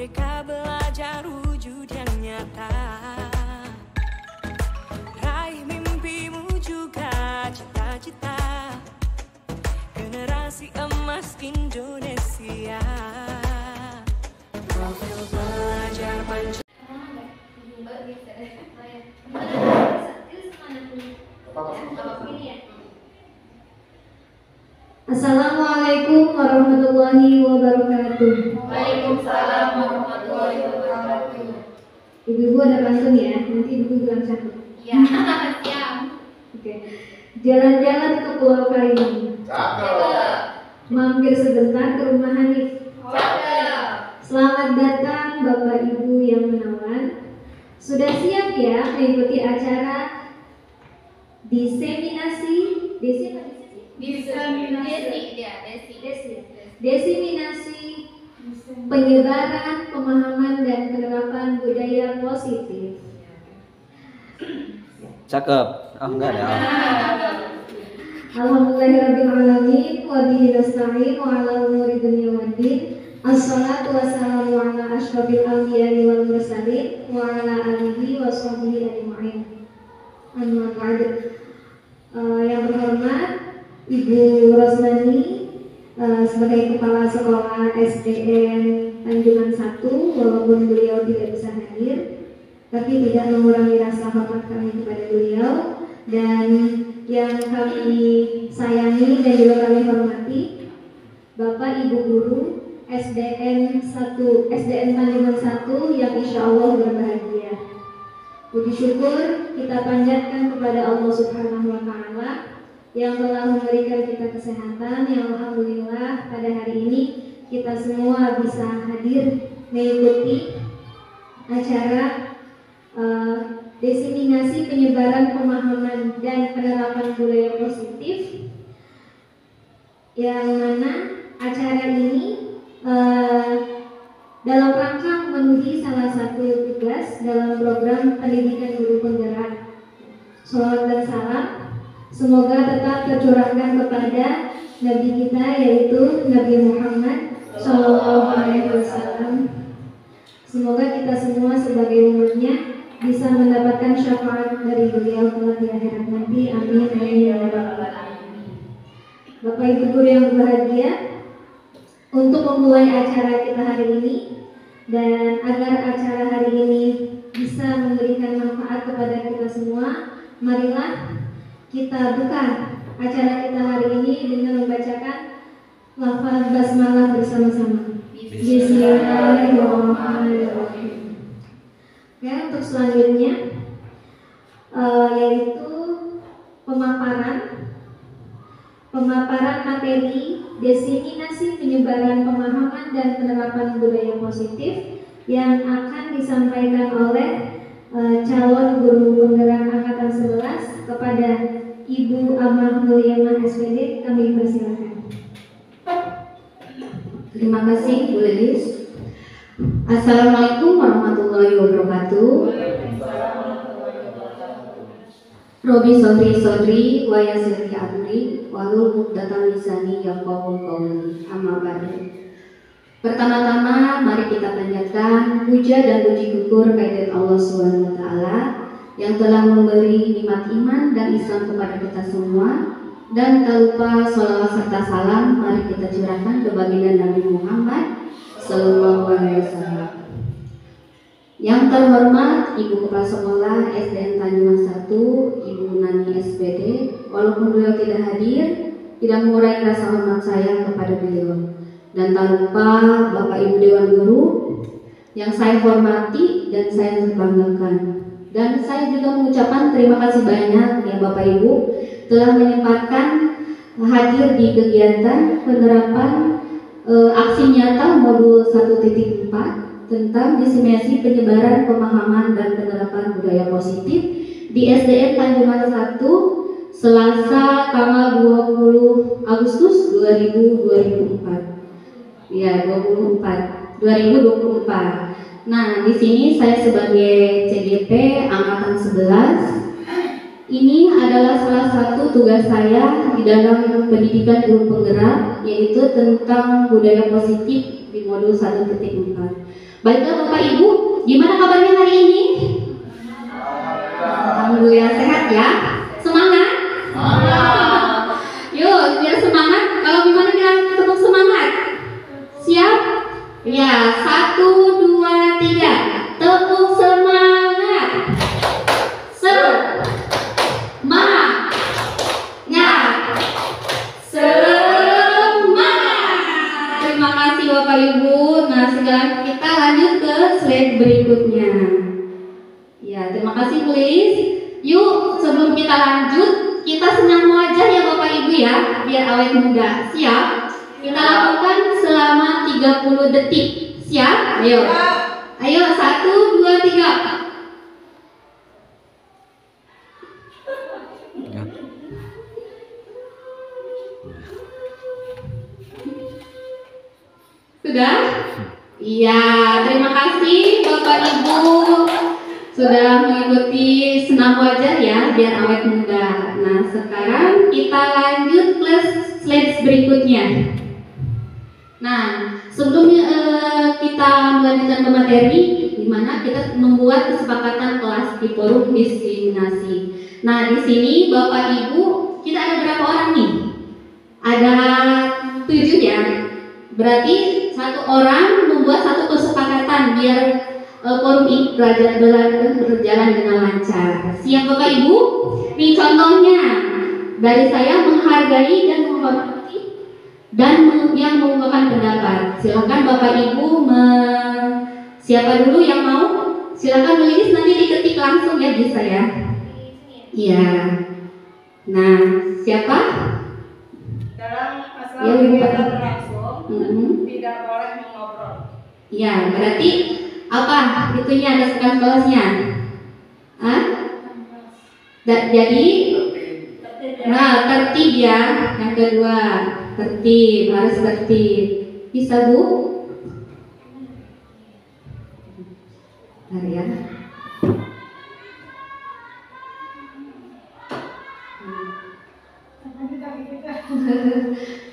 Merdeka belajar wujud yang nyata. Raih mimpimu juga cita-cita. Generasi emas Indonesia. Profil belajar Pancasila. Assalamualaikum warahmatullahi wabarakatuh. Waalaikumsalam warahmatullahi wabarakatuh. Ibu-ibu ada pantun ya, nanti ibu bilang satu. Ya, siap. Oke. Jalan-jalan ke Pulau Karimun. Cakep. Mampir sebentar ke rumah Hanif. Cakep. Selamat datang Bapak Ibu yang menawan. Sudah siap ya mengikuti acara diseminasi penyebaran pemahaman dan penerapan budaya positif. Cakep. Oh enggak ada. Alhamdulillahirrabbilalamin wa bihi nasta'in wa ala umuri dunya waddin. Assalatu wassalamu ala asyrafil anbiya'i wal mursalin wa ala alihi wa sahbihi ajma'in. Amma ba'd. Yang terhormat Ibu Rosmani sebagai Kepala Sekolah SDN Tanjungan 1, walaupun beliau tidak bisa hadir, tapi tidak mengurangi rasa hormat kami kepada beliau. Dan yang kami sayangi dan juga kami hormati Bapak Ibu Guru SDN Tanjungan 1 yang insya Allah berbahagia. Puji syukur kita panjatkan kepada Allah Subhanahu wa Ta'ala yang telah memberikan kita kesehatan, yang alhamdulillah pada hari ini kita semua bisa hadir mengikuti acara diseminasi penyebaran pemahaman dan penerapan budaya positif, yang mana acara ini dalam rangka memenuhi salah satu tugas dalam program pendidikan guru penggerak. Shalawat dan salam semoga tetap tercurahkan kepada Nabi kita, yaitu Nabi Muhammad Sallallahu Alaihi Wasallam. Semoga kita semua sebagai umatnya bisa mendapatkan syafaat dari beliau kelak di akhirat nanti. Amin ya rabbal alamin. Bapak Ibu guru yang berbahagia, untuk memulai acara kita hari ini dan agar acara hari ini bisa memberikan manfaat kepada kita semua, marilah kita buka acara kita hari ini dengan membacakan lafaz basmalah bersama-sama. Bismillahirrahmanirrahim. Ya, untuk selanjutnya yaitu pemaparan materi diseminasi penyebaran pemahaman dan penerapan budaya positif yang akan disampaikan oleh calon guru penggerak angkatan 11 kepada Ibu Amah Mulyana SPD. Kami persilakan. Terima kasih Bu Lilis. Assalamualaikum warahmatullahi wabarakatuh. Robi sodri wa yasirli amri wahlul 'uqdatam lisani yafqahu qawli. Amma ba'du. Pertama-tama mari kita panjatkan puja dan puji syukur kehadirat Allah Subhanahu wa taala yang telah memberi nikmat iman dan Islam kepada kita semua, dan tak lupa sholawat serta salam mari kita curahkan ke baginda Nabi Muhammad sallallahu alaihi wasallam. Yang terhormat Ibu Kepala Sekolah SDN Tanjungan 1, Ibu Nani SPD, walaupun beliau tidak hadir, tidak mengurangi rasa hormat saya kepada beliau. Dan tak lupa Bapak Ibu Dewan Guru yang saya hormati dan saya banggakan. Dan saya juga mengucapkan terima kasih banyak ya Bapak Ibu telah menyempatkan hadir di kegiatan penerapan aksi nyata modul 1.4 tentang diseminasi penyebaran pemahaman dan penerapan budaya positif di SDN Tanjungan 1 Selasa tanggal 20 Agustus 2024. Ya, 2024. Nah, di sini saya sebagai CGP angkatan 11. Ini adalah salah satu tugas saya di dalam pendidikan guru penggerak, yaitu tentang budaya positif di modul 1.4. Baiklah Bapak Ibu, gimana kabarnya hari ini? Alhamdulillah sehat ya. Semangat? Yuk, biar semangat. Kalau gimana kita tepuk semangat? Siap? Ya, 1, 2, 3. Tepuk semangat. Semangat. Semangat. Terima kasih Bapak Ibu. Nah, sekarang kita lanjut ke slide berikutnya. Ya, terima kasih please. Yuk, sebelum kita lanjut, kita senam wajah ya Bapak Ibu ya, biar awet muda. Siap? Kita lakukan selama 30 detik. Siap? Ayo. Ayo, 1, 2, 3. Sudah? Iya, terima kasih Bapak Ibu sudah mengikuti senam wajah ya, biar awet muda. Nah, sekarang kita lanjut ke slide berikutnya. Nah, sebelum kita melanjutkan ke materi, di mana kita membuat kesepakatan kelas di forum diskriminasi. Nah, di sini Bapak Ibu, kita ada berapa orang nih? Ada 7 ya. Berarti satu orang membuat satu kesepakatan biar forum ini berjalan dengan lancar. Siap Bapak Ibu? Nih contohnya dari saya, menghargai dan menghormati dan yang mengungkapkan pendapat. Silakan Bapak Ibu siapa dulu yang mau? Silakan menulis, nanti diketik langsung ya di saya. Iya. Nah, siapa? Dalam masalah Ya, kegiatan berlangsung, tidak boleh mengobrol. Ya, berarti apa? Itunya ada sekarang kelasnya. Hah? Jadi, nah tertib ya. Yang kedua, tertib, harus tertib. Bisa Bu? Bentar ya.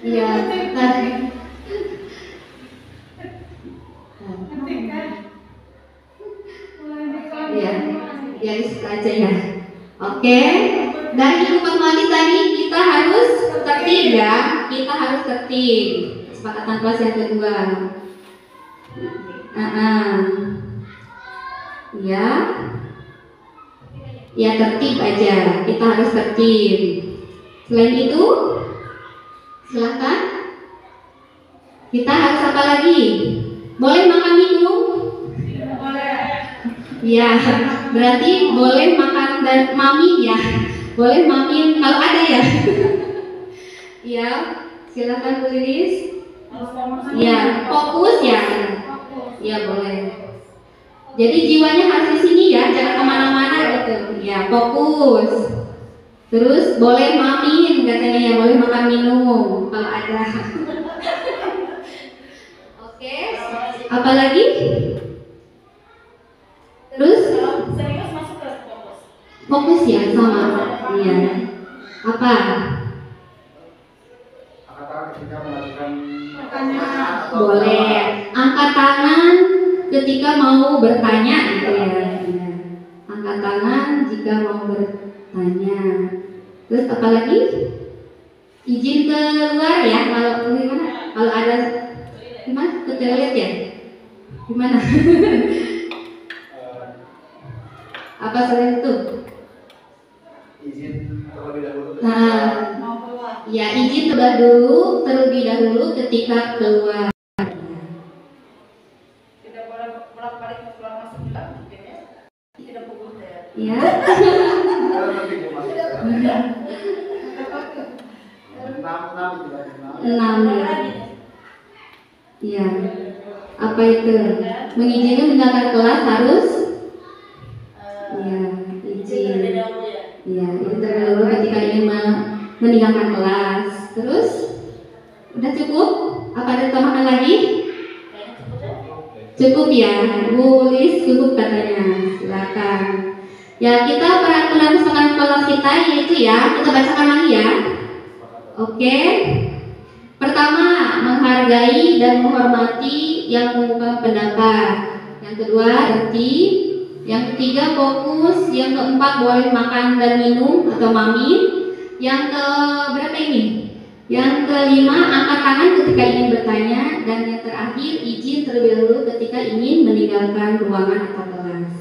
Iya, tadi. Ya, ya aja ya. Oke, dari Ibu Fatmawati tadi kita harus tertib ya. Kita harus tertib. Kesepakatan kelas yang kedua. Ya, ya tertib aja. Kita harus tertib. Selain itu, silakan. Kita harus apa lagi? Boleh makan minum? Ya, berarti boleh makan dan mami ya. Boleh mami kalau ada ya. Ya, silakan tulis. Ya, fokus ya. Ya boleh. Jadi jiwanya harus di sini ya, jangan kemana-mana gitu. Ya, fokus. Terus boleh mami katanya ya, boleh makan minum kalau ada. Oke. Apalagi? Terus Serius masuk ke fokus. fokus ya sama. Iya. Apa? Ketika melakukan Pertanyaan. Boleh. Angkat tangan ketika mau bertanya gitu ya. Iya. Angkat tangan jika mau bertanya. Terus apa lagi? Izin keluar ya, kalau gimana? Kalau ada gimana? Ke toilet ya? Gimana? Apa selain itu? izin terlebih dahulu. Nah, Mau keluar. ya izin terlebih dahulu ketika keluar. Tidak boleh bolak-balik keluar masuk juga mungkin ya. Tidak fokus ya. Ya. Kalau nanti gue masuk ya. 6 juga 6 ya. Iya. Apa itu? Mengizinkan meninggalkan kelas harus? Iya, izin. Iya, itu terlebih ketika ingin meninggalkan kelas. Terus, udah cukup? Apa ada tambahan lagi? Cukup ya, Bu Lis cukup katanya. Silakan. Ya, kita peraturan kesepakatan kelas kita yaitu ya, kita bacakan lagi ya. Oke. Pertama, menghargai dan menghormati yang mengungkapkan pendapat. Yang kedua tertib. Yang ketiga fokus. Yang keempat boleh makan dan minum atau mamin. Yang ke berapa ini? Yang kelima angkat tangan ketika ingin bertanya. Dan yang terakhir izin terlebih dahulu ketika ingin meninggalkan ruangan atau kelas.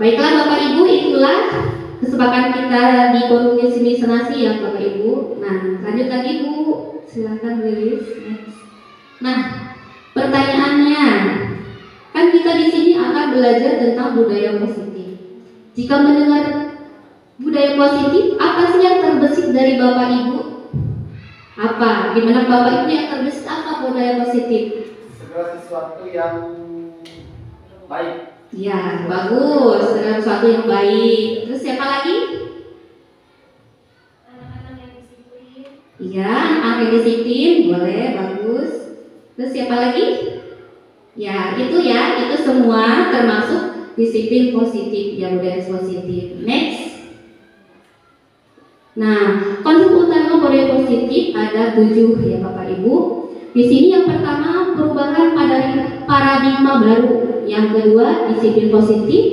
Baiklah Bapak Ibu, itulah kesepakatan kita di forum senasi ya Bapak Ibu. Nah, lanjut lagi Bu, silakan Lilis. Nah, pertanyaannya, kan kita di sini akan belajar tentang budaya positif. Jika mendengar budaya positif, apa sih yang terbesit dari Bapak Ibu? Apa? Gimana Bapak Ibu yang terbesit apa budaya positif? Segala sesuatu yang baik. Ya, bagus. Segala sesuatu yang baik. Terus siapa lagi? Anak-anak yang disiplin. Iya, anak yang disiplin, boleh, bagus. Terus siapa lagi? Ya, itu semua termasuk disiplin positif, ya budaya positif. Next. Nah, konsep utama budaya positif ada 7 ya Bapak Ibu. Di sini yang pertama perubahan pada paradigma baru, yang kedua disiplin positif,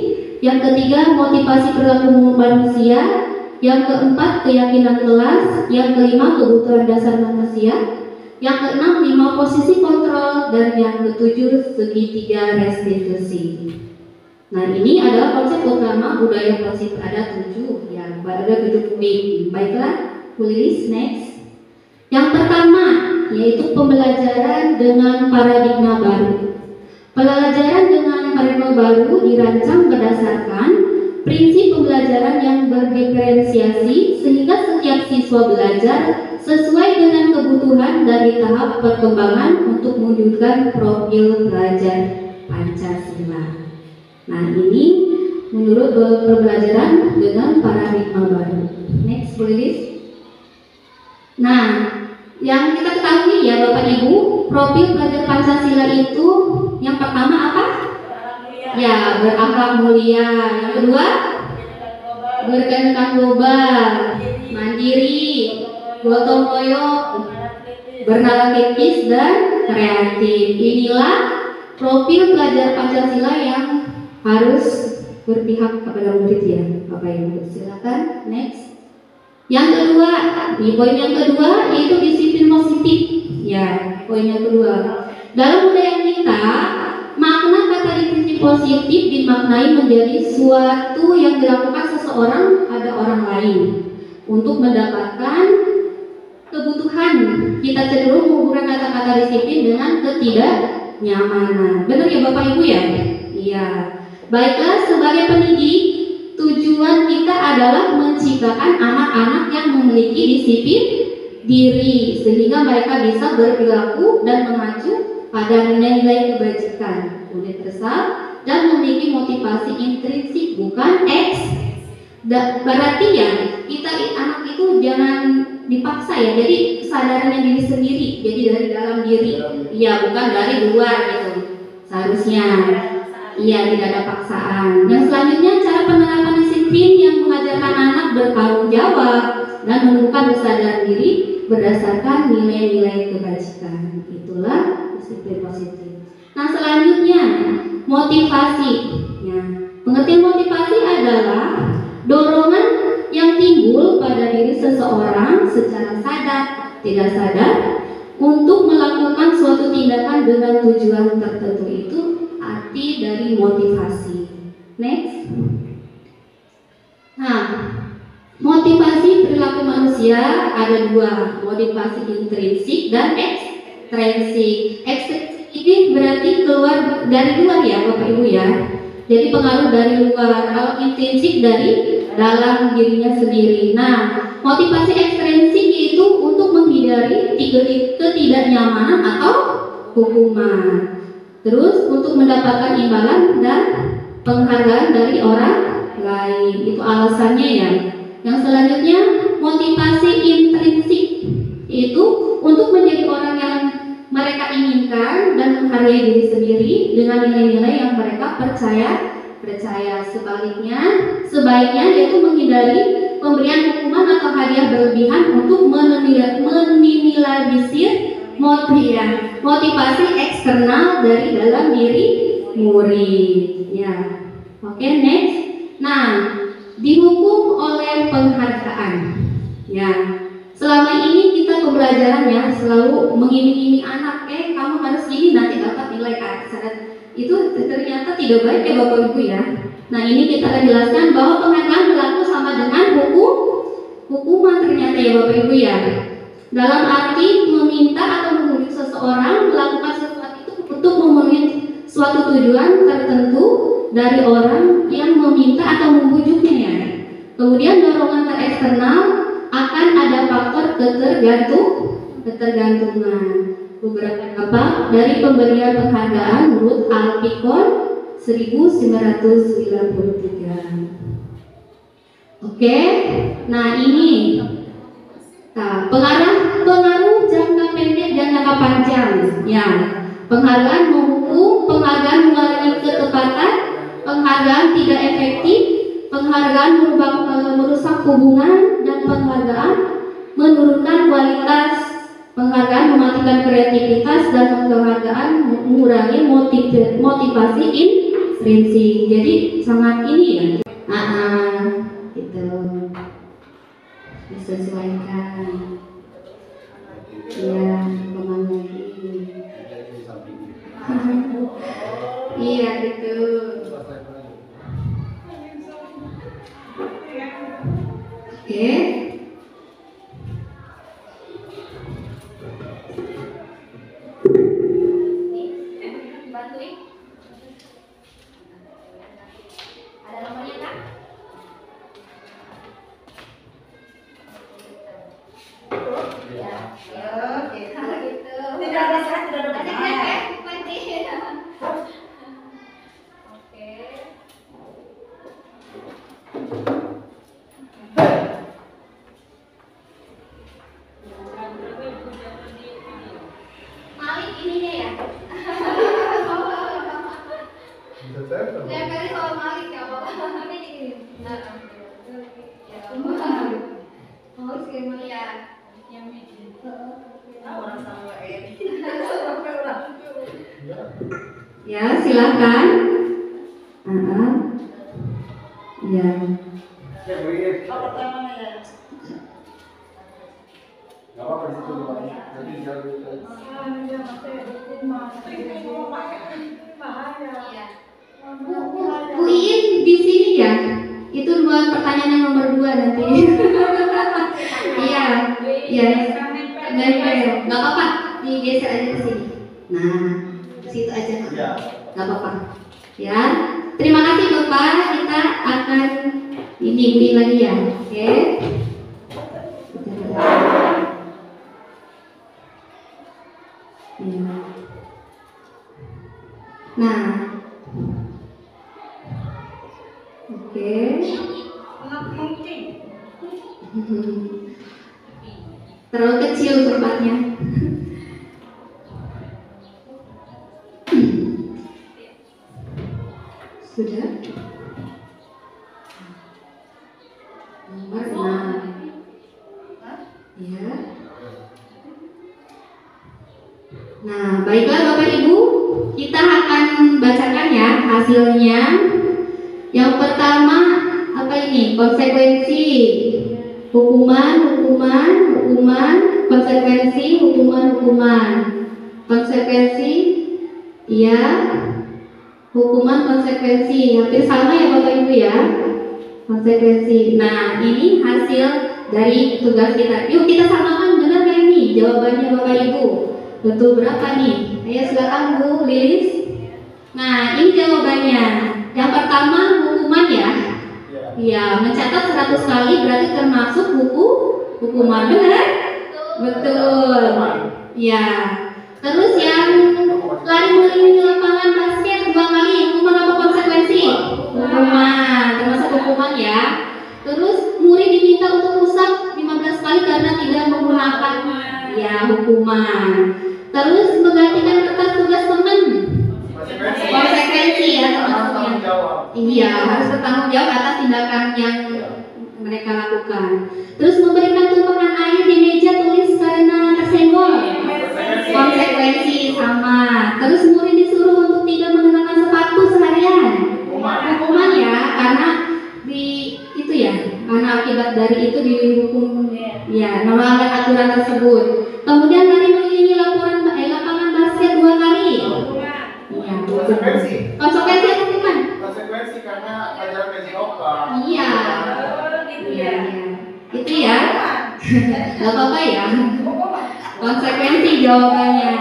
yang ketiga motivasi perilaku manusia, yang keempat keyakinan kelas, yang kelima kebutuhan dasar manusia, yang keenam 5 posisi kontrol, dan yang ketujuh segitiga restitusi. Nah ini adalah konsep utama budaya positif, ada 7 ya, ada 7 poin. Baiklah, Lilis, next. Yang pertama yaitu pembelajaran dengan paradigma baru. Pembelajaran dengan paradigma baru dirancang berdasarkan prinsip pembelajaran yang berdiferensiasi sehingga setiap siswa belajar sesuai dengan kebutuhan dari tahap perkembangan untuk mewujudkan profil pelajar Pancasila. Nah ini menurut pembelajaran dengan paradigma baru. Next, Lilis. Nah, yang kita ketahui ya Bapak Ibu, profil pelajar Pancasila itu yang pertama apa? Ya, berakhlak mulia. Yang kedua, berkenan global, mandiri, gotong royong, bernalar kritis dan kreatif. Inilah profil pelajar Pancasila yang harus berpihak kepada murid ya Bapak Ibu. Silakan, next. Yang kedua, di poin yang kedua yaitu disiplin positif. Ya, poin yang kedua. Dalam budaya kita, makna kata disiplin positif dimaknai menjadi suatu yang dilakukan seseorang pada orang lain untuk mendapatkan kebutuhan. Kita cenderung menghubungkan kata-kata disiplin dengan ketidaknyamanan. Benar ya Bapak Ibu ya? Iya. Baiklah, sebagai pendidik, tujuan kita adalah menciptakan anak-anak yang memiliki disiplin diri sehingga mereka bisa berperilaku dan mengacu pada nilai-nilai kebajikan, universal, dan memiliki motivasi intrinsik bukan berarti ya kita anak itu jangan dipaksa ya, jadi kesadarannya diri sendiri, jadi dari dalam diri, ya bukan dari luar gitu seharusnya. Iya, tidak ada paksaan. Yang selanjutnya cara penerapan disiplin yang mengajarkan anak bertanggung jawab dan menemukan kesadaran diri berdasarkan nilai-nilai kebajikan. Itulah disiplin positif. Nah selanjutnya motivasi. Ya, pengertian motivasi adalah dorongan yang timbul pada diri seseorang secara sadar, tidak sadar untuk melakukan suatu tindakan dengan tujuan tertentu. Itu arti dari motivasi. Next. Nah, motivasi perilaku manusia ada 2, motivasi intrinsik dan ekstrinsik. Ekstrinsik ini berarti keluar dari luar ya Bapak Ibu ya. Jadi pengaruh dari luar. Kalau intrinsik dari dalam dirinya sendiri. Nah, motivasi ekstrinsik itu untuk menghindari ketidaknyamanan atau hukuman. Terus untuk mendapatkan imbalan dan penghargaan dari orang lain. Itu alasannya ya. Yang selanjutnya motivasi intrinsik itu untuk menjadi orang yang mereka inginkan dan menghargai diri sendiri dengan nilai-nilai yang mereka percaya. Sebaiknya yaitu menghindari pemberian hukuman atau hadiah berlebihan untuk meminimalisir motivasi eksternal dari dalam diri murid. Ya, oke, next. Nah, dihukum oleh penghargaan. Ya, selama ini kita pembelajaran ya selalu mengiming-iming anak, kamu harus gini nanti dapat nilai A. Itu ternyata tidak baik ya Bapak Ibu ya. Nah, ini kita akan jelaskan bahwa penghargaan berlaku sama dengan hukuman ternyata ya Bapak Ibu ya. Dalam arti meminta atau membujuk seseorang melakukan sesuatu itu untuk memenuhi suatu tujuan tertentu dari orang yang meminta atau membujuknya ya. Kemudian dorongan tereksternal akan ada faktor ketergantungan. Beberapa dampak dari pemberian penghargaan menurut Al-Fiqh 1993. Oke, nah ini pengaruh jangka pendek dan jangka panjang. Ya, penghargaan menghukum, penghargaan mengalami ketepatan, penghargaan tidak efektif, penghargaan merusak hubungan, dan penghargaan menurunkan kualitas, penghargaan mematikan kreativitas, dan penghargaan mengurangi motivasi intrinsik. Jadi sangat ini ya, gitu disesuaikan. Ya, kemana lagi? Iya gitu. Oke. Bantuin. Ada nomornya Kak? Ya. Oke. Kalau gitu. Tidak ada salah, tidak ada Ada benar. kan? Oke. Malik ininya ya. Saya kali soal Malik ya Bapak. Ini. Oh, skema ya. Yang ini. Orang sama ini. Ya, silakan. Ya. Apa pertama ya? Gak apa-apa di situ Pak. Nanti tinggal Iya. Bu Iin di sini ya. Itu buat pertanyaan yang nomor 2 nanti. Iya. Iya. Nempel. Nggak apa-apa. Digeser aja ke sini. Nah, situ aja. Iya. Nggak apa-apa. Ya. Terima kasih Bapak. Kita akan ini Bu Iin lagi ya. Oke. Ya. Nah. Oke. Terlalu kecil tempatnya. Sudah? Nomor 6. Ya. Nah, baiklah Bapak Ibu, kita akan bacakan ya hasilnya. Yang pertama apa ini? Konsekuensi hukuman, konsekuensi hukuman, konsekuensi, ya, hukuman konsekuensi, hampir sama ya Bapak Ibu ya, konsekuensi. Nah, ini hasil dari tugas kita. Yuk kita samakan, benar gak ini jawabannya Bapak Ibu? Betul berapa nih? Ayo silakan Bu Lilis. Nah, ini jawabannya. Yang pertama hukuman ya. Iya, mencatat 100 kali berarti termasuk hukuman, benar? Betul. Ya. Terus yang lari mengelilingi lapangan basket 2 kali, hukuman apa konsekuensi? Hukuman, termasuk hukuman ya. Terus murid diminta untuk rusak 15 kali karena tidak menggunakan, ya, hukuman. Terus menggantikan kertas tugas teman, konsekuensi ya, termasuknya. Iya, harus bertanggung jawab atas tindakan yang mereka lakukan. Terus memberikan tumpukan air di meja tulis karena tersenggol, konsekuensi sama. Terus murid disuruh untuk tidak mengenakan sepatu dari itu di hukum ya nama aturan tersebut. Kemudian dari mengiringi lapangan basket 2 kali. Iya. Konsekuensi. Konsekuensi apa bukan? Konsekuensi karena pelajaran gaji opa. Iya. Iya. Itu ya. Gak apa-apa ya. Konsekuensi jawabannya.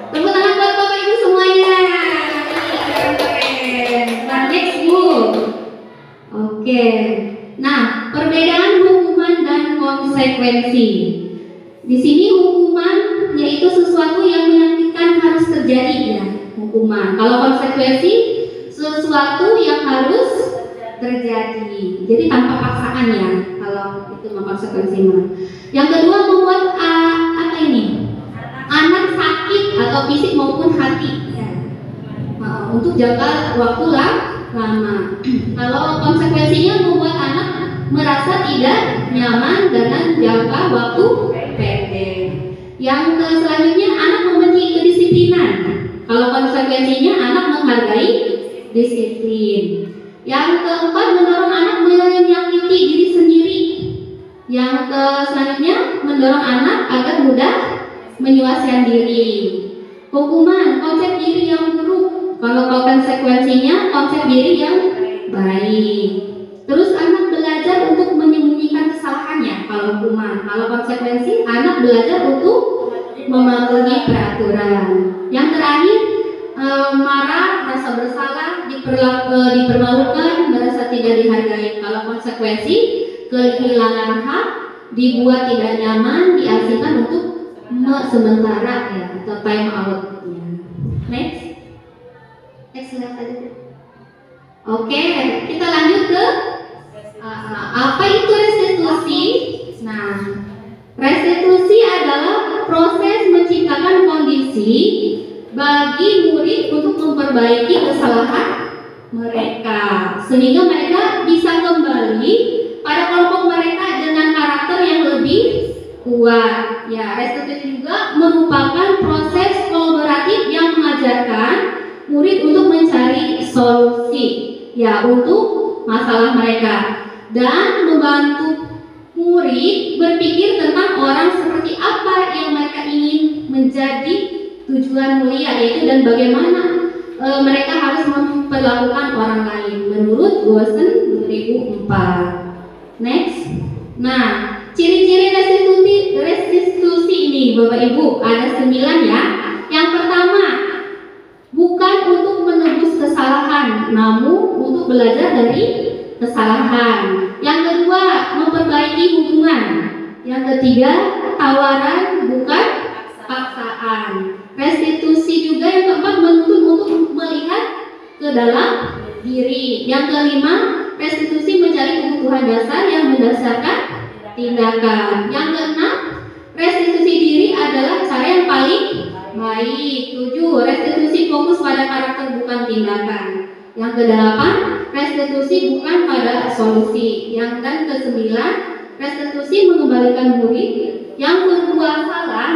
Tepuk tangan buat Bapak Ibu semuanya. Nah, next Bu. Oke. Nah, perbedaan hukuman dan konsekuensi. Di sini hukuman yaitu sesuatu yang menyakitkan harus terjadi ya, hukuman. Kalau konsekuensi sesuatu yang harus terjadi. Jadi tanpa paksaan ya. Kalau itu konsekuensi mah. Yang kedua membuat apa ini? Anak sakit atau fisik maupun hati ya. Untuk jangka waktu lama. Kalau konsekuensinya membuat anak merasa tidak nyaman dengan jangka waktu pendek. Yang selanjutnya anak membenci kedisiplinan. Kalau konsekuensinya anak menghargai disiplin. Yang keempat mendorong anak menyakiti diri sendiri. Yang selanjutnya mendorong anak agar mudah menyuaskan diri. Hukuman konsep diri yang buruk. Kalau konsekuensinya konsep diri yang baik. Terus anak belajar untuk menyembunyikan kesalahannya. Kalau hukuman, kalau konsekuensi anak belajar untuk mematuhi peraturan. Yang terakhir marah, rasa bersalah, dipermalukan, merasa tidak dihargai. Kalau konsekuensi kehilangan hak, dibuat tidak nyaman, diasingkan untuk sementara ya atau time out. Next slide aja. Oke, kita lanjut ke apa itu restitusi. Nah, restitusi adalah proses menciptakan kondisi bagi murid untuk memperbaiki kesalahan mereka sehingga mereka bisa kembali pada kelompok mereka dengan karakter yang lebih kuat. Ya, restitusi juga merupakan proses kolaboratif yang mengajarkan murid untuk mencari solusi ya untuk masalah mereka dan membantu murid berpikir tentang orang seperti apa yang mereka ingin menjadi tujuan mulia yaitu dan bagaimana mereka harus memperlakukan orang lain menurut Gosen 2004. Next. Nah, ciri-ciri restitusi ini Bapak Ibu ada 9 ya. Yang pertama, bukan untuk menebus kesalahan, namun untuk belajar dari kesalahan. Yang kedua, memperbaiki hubungan. Yang ketiga, tawaran bukan paksaan. Restitusi juga yang keempat menuntut untuk melihat ke dalam diri. Yang kelima, restitusi mencari kebutuhan dasar yang mendasarkan tindakan. Yang keenam, restitusi diri adalah cara yang paling baik. 7. Restitusi fokus pada karakter bukan tindakan. Yang kedelapan, restitusi bukan pada solusi. Yang kesembilan, restitusi mengembalikan murid yang berbuat salah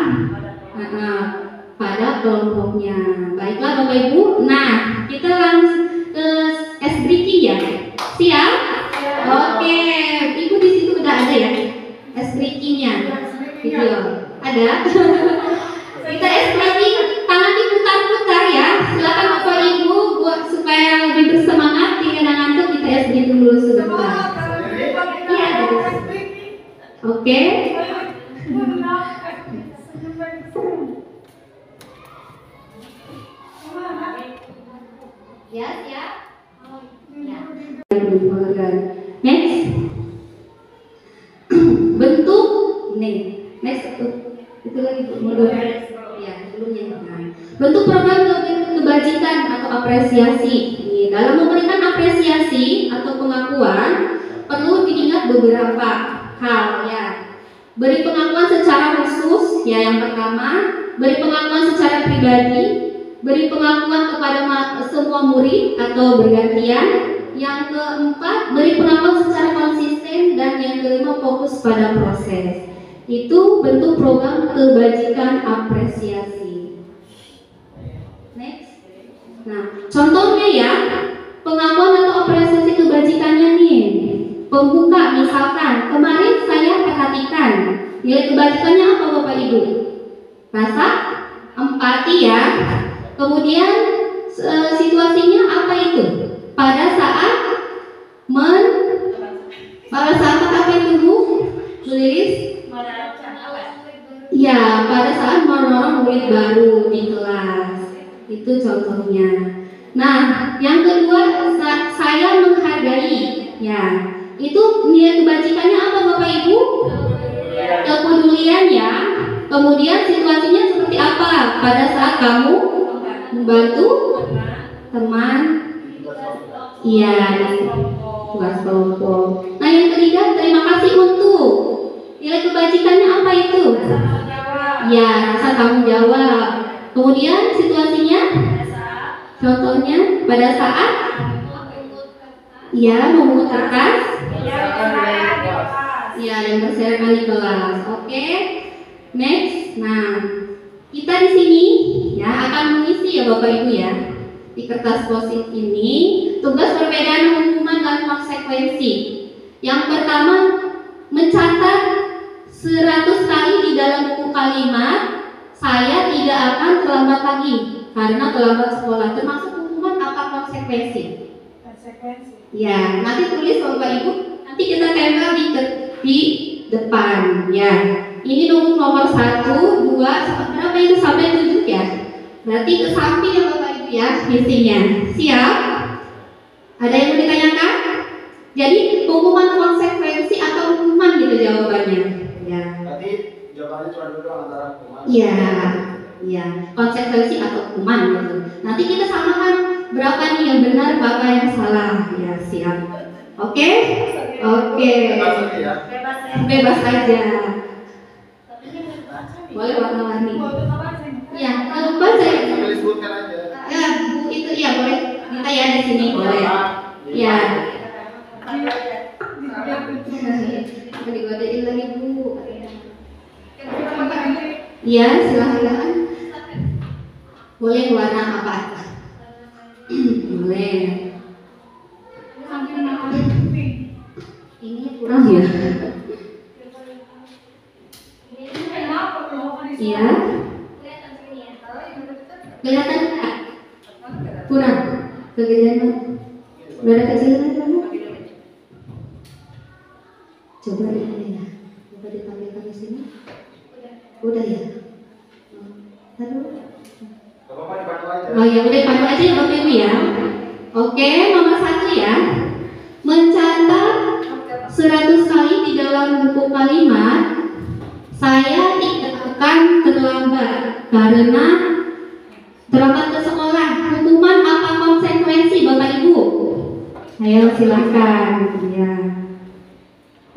pada kelompoknya. Baiklah Bapak Ibu. Nah, kita langsung ke S-Breaking ya. Siap? Oke. Ibu di situ udah ada ya S-Breaking-nya. Gitu. Ada? Kita S-Breaking, tangan diputar-putar ya. Silakan Bapak Ibu buat supaya lebih bersemangat, tidak ngantuk, kita S-Breaking dulu sebentar. Iya, ada. Oke. Ya, siap. Next. Bentuk nih. Next itu lagi mundur. Ya, sebelumnya. Bentuk program kebajikan atau apresiasi. Dalam memberikan apresiasi atau pengakuan perlu diingat beberapa hal ya. Beri pengakuan secara khusus ya yang pertama, beri pengakuan secara pribadi, beri pengakuan kepada semua murid atau bergantian. Yang keempat, beri pengakuan secara konsisten dan yang kelima fokus pada proses. Itu bentuk program kebajikan apresiasi. Next. Nah, contohnya ya, pengakuan atau apresiasi kebajikannya nih. Pembuka misalkan, kemarin saya perhatikan nilai kebajikannya apa Bapak Ibu? Rasa empati ya. Kemudian situasinya apa itu? Pada saat apa itu Bu? Tulis? Ya, pada saat menolong murid baru di kelas. Itu contohnya. Nah, yang kedua saya menghargai. Ya, itu nilai kebajikannya apa Bapak Ibu? Kepedulian ya. Kemudian situasinya seperti apa? Pada saat kamu membantu teman. Iya, tugas kelompok. Nah, yang ketiga terima kasih untuk. Nilai kebajikannya apa itu? Ya, rasa tanggung jawab. Kemudian situasinya? Contohnya pada saat ya memungut kertas. Ya, yang berserakan di kelas. Oke. Next. Nah, kita di sini ya akan mengisi ya Bapak Ibu ya. Di kertas post-it ini tugas perbedaan hukuman dan konsekuensi. Yang pertama mencatat 100 kali di dalam buku kalimat saya tidak akan terlambat lagi karena terlambat sekolah. Termasuk hukuman apa konsekuensi? Ya, nanti tulis Bapak Ibu. Nanti kita tempel di depan ya. Ini nomor 1, 2, berapa itu sampai 7 ya. Berarti ke samping ya Bapak Ibu ya isinya. Siap? Ada yang mau ditanyakan? Jadi hukuman konsekuensi atau hukuman gitu jawabannya. Ya. Berarti jawabannya cuma dulu antara hukuman. Iya, iya. Konsekuensi atau hukuman gitu. Nanti kita samakan berapa nih yang benar, berapa yang salah. Ya, siap. Oke? Oke. Bebas aja. Boleh warna-warni. Ya, kalau baca ya. Disebutkan aja. Ya, buku itu ya boleh. Kita ya di sini boleh. Ya. Digodain lagi Bu. Ya, silahkan. Boleh warna apa? Boleh. Ini kurang ya? Iya. Kelihatan enggak? Kurang. Kegedean banget. Udah ada kecilan kamu? Coba ini ya. Coba ditampilkan di sini. Udah ya. Oh ya, udah dipandu aja ya Bapak Ibu ya. Oke, nomor 1 ya. Mencatat 100 kali di dalam buku kalimat saya tidak akan terlambat karena terlambat ke sekolah. Hukuman apa konsekuensi Bapak Ibu? Ayo silakan ya.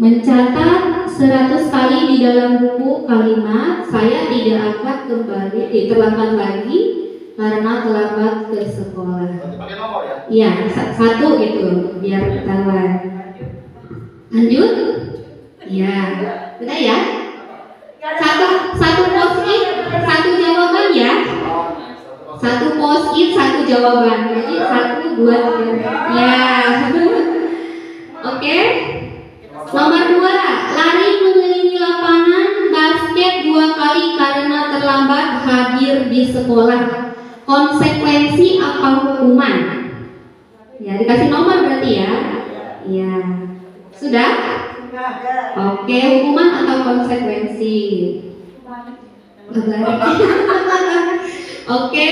Mencatat 100 kali di dalam buku kalimat saya tidak akan terlambat lagi karena terlambat ke sekolah. Pakai nomor ya? Iya, 1 itu biar ketahuan. Lanjut? Ya, udah ya. Satu post-it, 1 jawaban ya. 1 post-it, 1 jawaban. Jadi 1, 2, 3. Ya. Oke. Nomor 2, lari mengelilingi lapangan basket 2 kali karena terlambat hadir di sekolah. Konsekuensi apa hukuman? Ya, dikasih nomor berarti ya. Ya. Sudah? Oke, hukuman atau konsekuensi? Oke,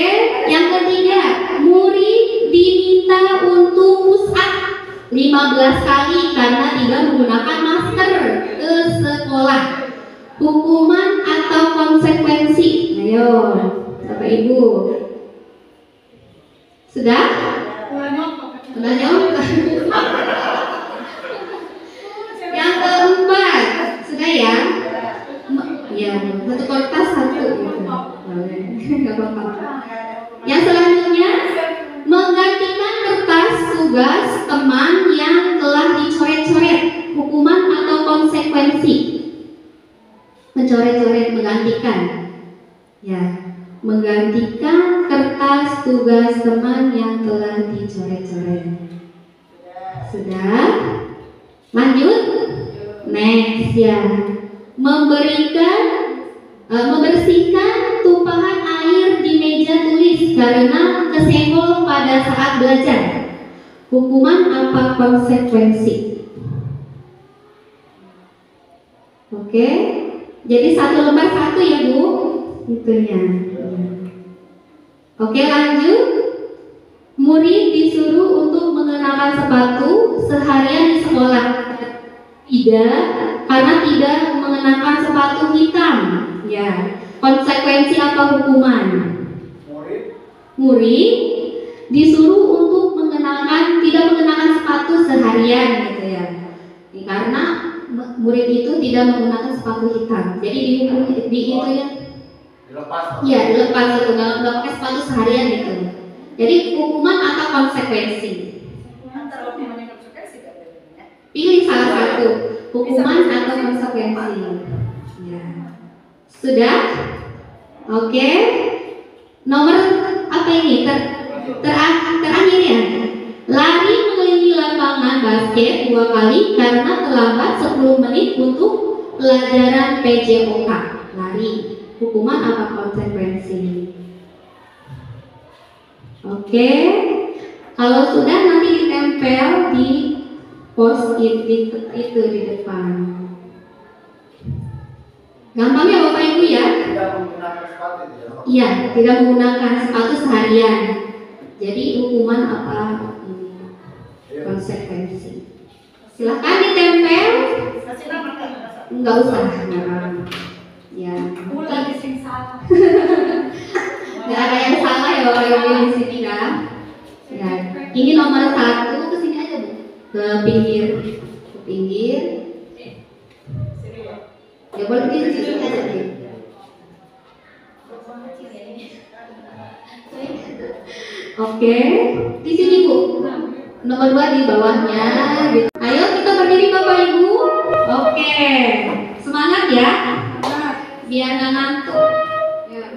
yang ketiga, murid diminta untuk push up 15 kali karena tidak menggunakan masker ke sekolah. Hukuman atau konsekuensi? Ayo, Bapak Ibu. Sudah? Sudah jawab? Yang keempat, sudah ya? Ya, 1 kertas 1 gitu. Nggak apa-apa. Yang selanjutnya, menggantikan kertas tugas teman yang telah dicoret-coret. Hukuman atau konsekuensi? Mencoret-coret, menggantikan. Ya, menggantikan kertas tugas teman yang telah dicoret-coret. Sudah? Lanjut. Next ya. Membersihkan tumpahan air di meja tulis karena kesenggol pada saat belajar. Hukuman apa konsekuensi? Oke. Jadi 1 lembar 1 ya Bu. Itunya. Oke, lanjut. Murid disuruh untuk mengenakan sepatu seharian di sekolah. Tidak, karena tidak mengenakan sepatu hitam. Ya, konsekuensi apa hukuman? Murid disuruh untuk tidak mengenakan sepatu seharian gitu ya. Karena murid itu tidak menggunakan sepatu hitam. Jadi dihukum di itu ya. Dilepas. Iya, dilepas itu, nggak pakai sepatu seharian gitu. Jadi hukuman atau konsekuensi? Antara hukuman dan konsekuensi kan? Pilih salah satu, hukuman atau konsekuensi. Ya. Sudah? Oke. Nomor apa ini? Terakhir ya. Lari mengelilingi lapangan basket 2 kali karena terlambat 10 menit untuk pelajaran PJOK. Lari. Hukuman apa konsekuensi? Oke. Kalau sudah nanti ditempel di post-it itu di depan. Gampang ya Bapak Ibu ya? Tidak menggunakan sepatu ya. Iya, tidak menggunakan sepatu seharian. Jadi hukuman apa ini? Konsekuensi. Silahkan ditempel. Kasih nama kan? Enggak usah. Ya. Ulang di sini salah. Nggak ada yang salah ya Bapak Ibu di sini kan? Ya. Ini nomor 1 ke sini aja Bu. Ke pinggir. Ya boleh di sini aja Bu. Oke, di sini Bu. Nomor 2 di bawahnya. Gitu. Ayo kita berdiri Bapak Ibu. Oke, semangat ya. Biar nggak ngantuk. Ya.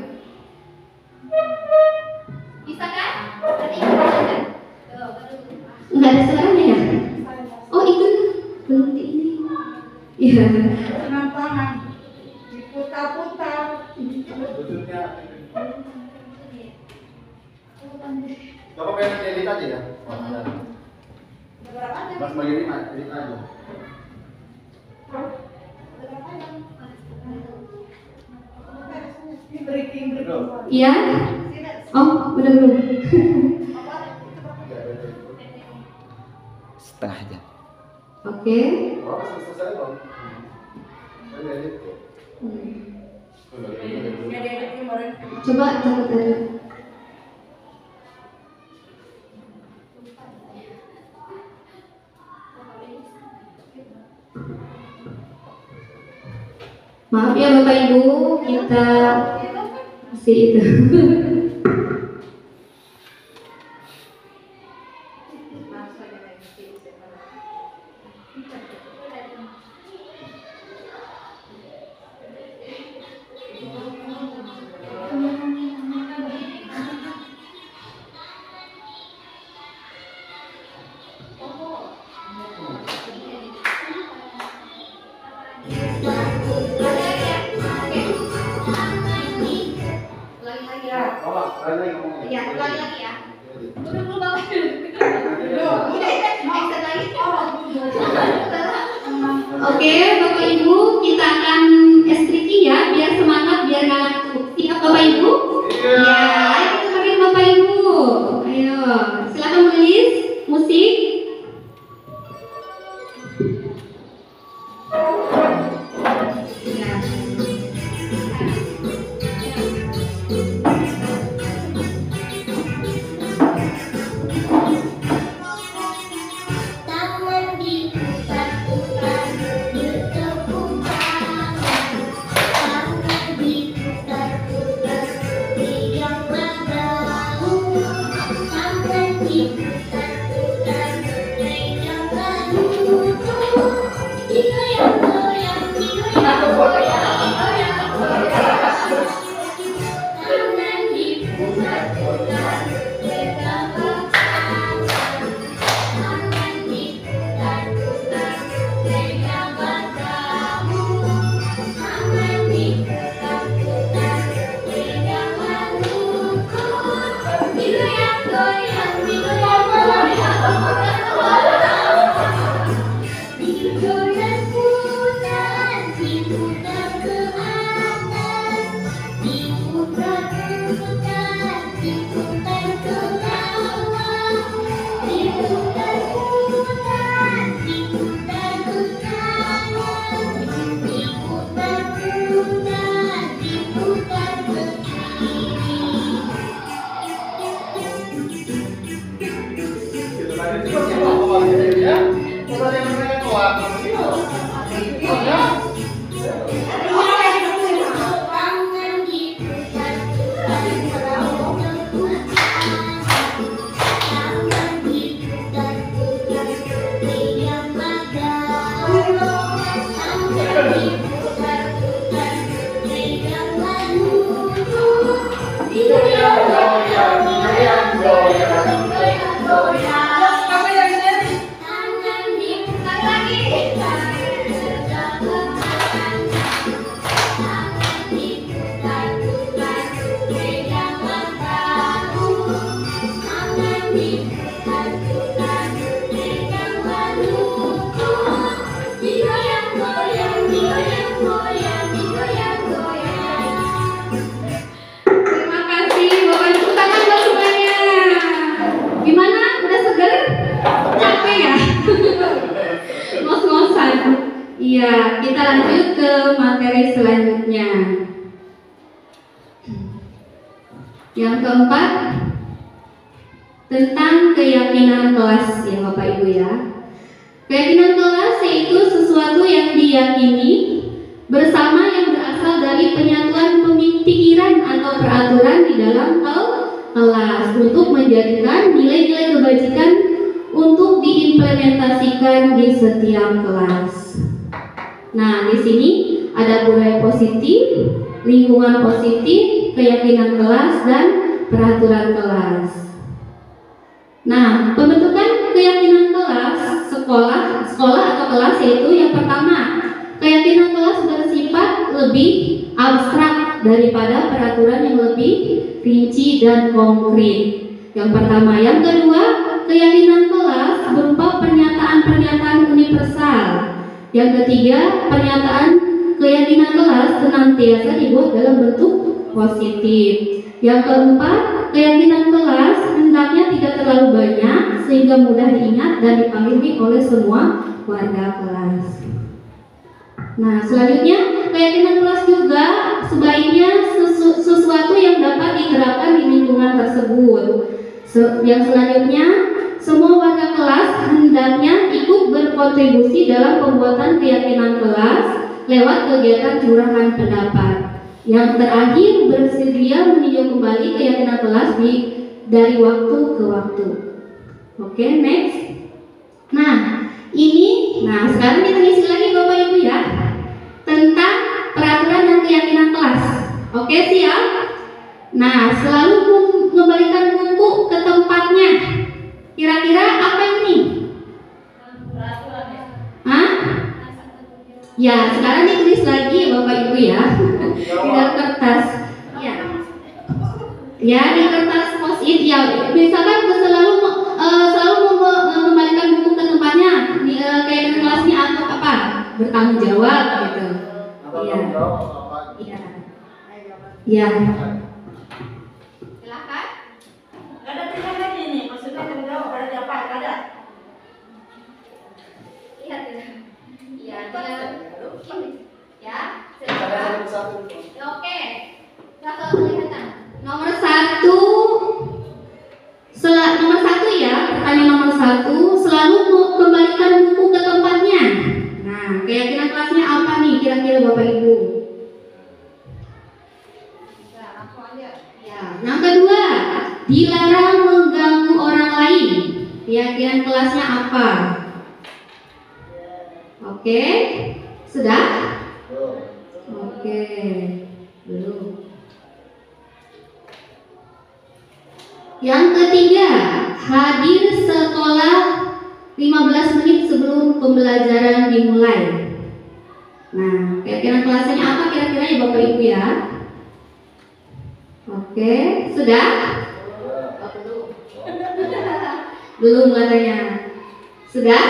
Bisa kan? Tadi kan? Nggak ada suaranya ya? Oh itu berhenti ini. Iya. Penampangan diputar-putar. Lututnya. Coba pengen edit aja ya. Mas bagian ini edit aja. Iya. Oh, belum. Setengah aja. Oke. Oh, selesai belum? Saya edit kok. Coba catat aja. Maaf ya Bapak Ibu, kita masih itu. Ya, ulangi lagi ya. Dulu Bapak. Oke, Bapak Ibu, kita akan S-tricking ya, biar semangat, biar nggak ngantuk. Siap Bapak Ibu? Ya, ayo kita pakai Bapak Ibu. Ayo, silakan menulis musik. Ya. Tangan diputar-putar, bertepuk tangan. Tangan diputar-putar, riang bahu. Tangan diputar-putar, riang bahu. Digoyang-goyang, digoyang-goyang, digoyang-goyang. Tangan diputar-putar, bertepuk tangan. Tangan diputar-putar, Digoyang, goyang, digoyang, goyang, digoyang, goyang. Apa yang sendiri? Tangan diputar lagi. Tangan diputar-putar, peganglah bahu. Tangan diputar-putar, peganglah lutut. Digoyang, goyang, digoyang, goyang, digoyang, goyang. Terima kasih Bapak Ibu, tangan buat semuanya. Gimana? Udah seger? Capek ya? Ngos-ngosan. Iya, kita lanjut ke materi selanjutnya. Yang keempat, tentang keyakinan kelas ya Bapak Ibu ya. Keyakinan kelas yaitu sesuatu yang diyakini bersama yang berasal dari penyatuan pemikiran atau peraturan di dalam kelas untuk menjadikan nilai-nilai kebajikan untuk diimplementasikan di setiap kelas. Nah, di sini ada budaya positif, lingkungan positif, keyakinan kelas, dan peraturan kelas. Nah, pembentukan keyakinan kelas sekolah atau kelas yaitu yang pertama, keyakinan kelas bersifat lebih abstrak daripada peraturan yang lebih rinci dan konkret. Yang pertama, yang kedua, keyakinan kelas berupa pernyataan-pernyataan universal. Yang ketiga, pernyataan keyakinan kelas senantiasa dibuat dalam bentuk positif. Yang keempat, keyakinan kelas hendaknya tidak terlalu banyak sehingga mudah diingat dan dipahami oleh semua warga kelas. Nah, selanjutnya keyakinan kelas juga sebaiknya sesuatu yang dapat diterapkan di lingkungan tersebut. Yang selanjutnya, semua warga kelas hendaknya ikut berkontribusi dalam pembuatan keyakinan kelas lewat kegiatan curahan pendapat. Yang terakhir, bersedia meninjau kembali keyakinan kelas dari waktu ke waktu. Oke, next. Nah, sekarang kita isi lagi Bapak Ibu ya tentang peraturan dan keyakinan kelas. Oke, siap? Nah, selalu mengembalikan buku ke tempatnya. Kira-kira apa ini? Hah? Ya, sekarang ditulis lagi Bapak Ibu ya di dalam kertas. Ya. Ya, di kertas post-it ya. Misalkan selalu mengembalikan buku ke tempatnya. Keyakinan kelasnya atau apa? Bertanggung jawab gitu. Iya. Iya. Iya. Silakan. Gak ada pilihan lagi nih, maksudnya tanggung jawab pada siapa? Gak ada. Lihat ya. Iya, ya. Satu. Oke. Satu kelihatan. Nomor satu ya, pertanyaan nomor 1, selalu kembalikan buku ke tempatnya. Nah, keyakinan kelasnya apa nih kira-kira Bapak Ibu? Ya, yang kedua, dilarang mengganggu orang lain. Keyakinan kelasnya apa? Oke, sudah? Oke, belum. Yang ketiga, hadir sekolah 15 menit sebelum pembelajaran dimulai. Nah, keyakinan kelasnya apa kira-kira ya Bapak Ibu ya? Oke, sudah? Oh, belum. Belum katanya. Sudah?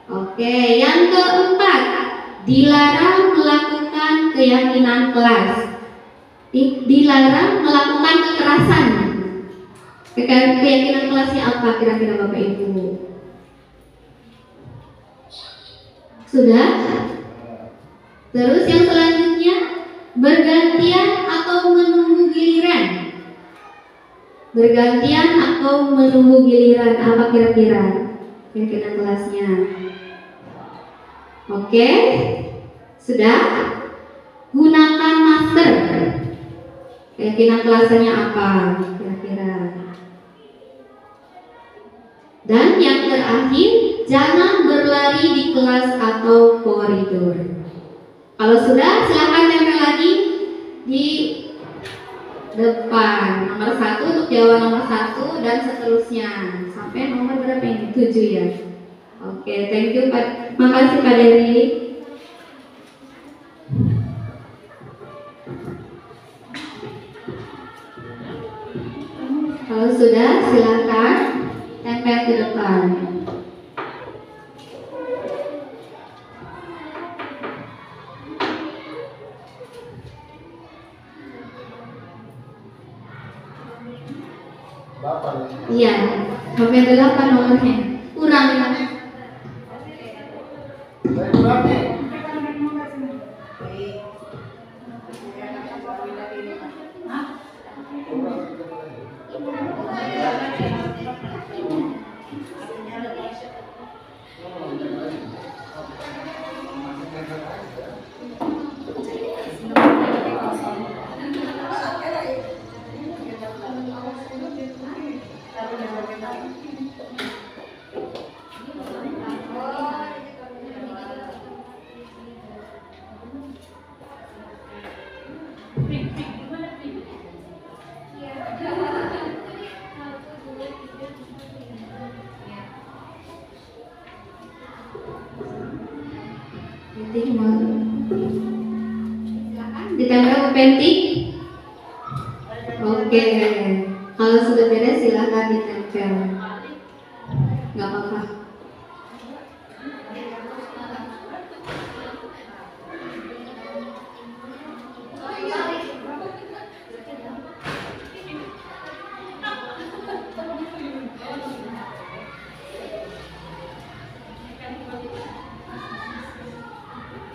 Oke, yang keempat, dilarang melakukan keyakinan kelas. Dilarang melakukan kekerasan. Keyakinan kelasnya apa kira-kira Bapak Ibu? Sudah? Terus yang selanjutnya, bergantian atau menunggu giliran. Bergantian atau menunggu giliran, apa kira-kira keyakinan kelasnya? Oke, sudah? Gunakan masker. Keyakinan kelasnya apa kira-kira? Dan yang terakhir, jangan berlari di kelas atau koridor. Kalau sudah, silakan tempel lagi di depan. Nomor 1 untuk jawaban nomor 1 dan seterusnya sampai nomor berapa ini? 7 ya. Oke, thank you Pak. Makasih Kak Dewi. Kalau sudah, silakan tempel ke depan. Iya, sampai 8 nomornya. Kurang ya. Saya kurang nih. Ditempel ke penti. Oke, kalau sudah beres silakan ditempel. Nggak apa-apa.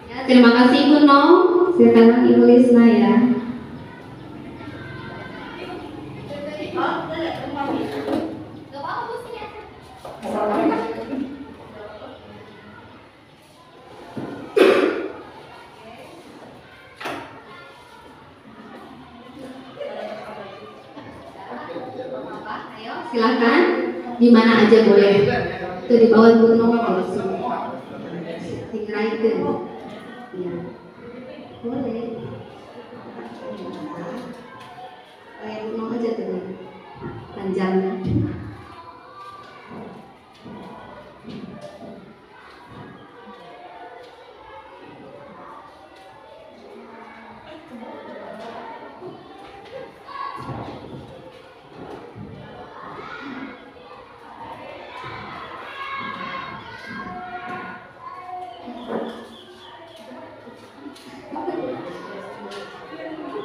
Ya, terima kasih Ibu Nong. Silakan Ibu Lisna ya. Silakan, di mana aja boleh. Itu di bawah gunung kalau sini. Tinggalkan. Ya. Boleh. Kayak gunung aja tuh. Panjangnya.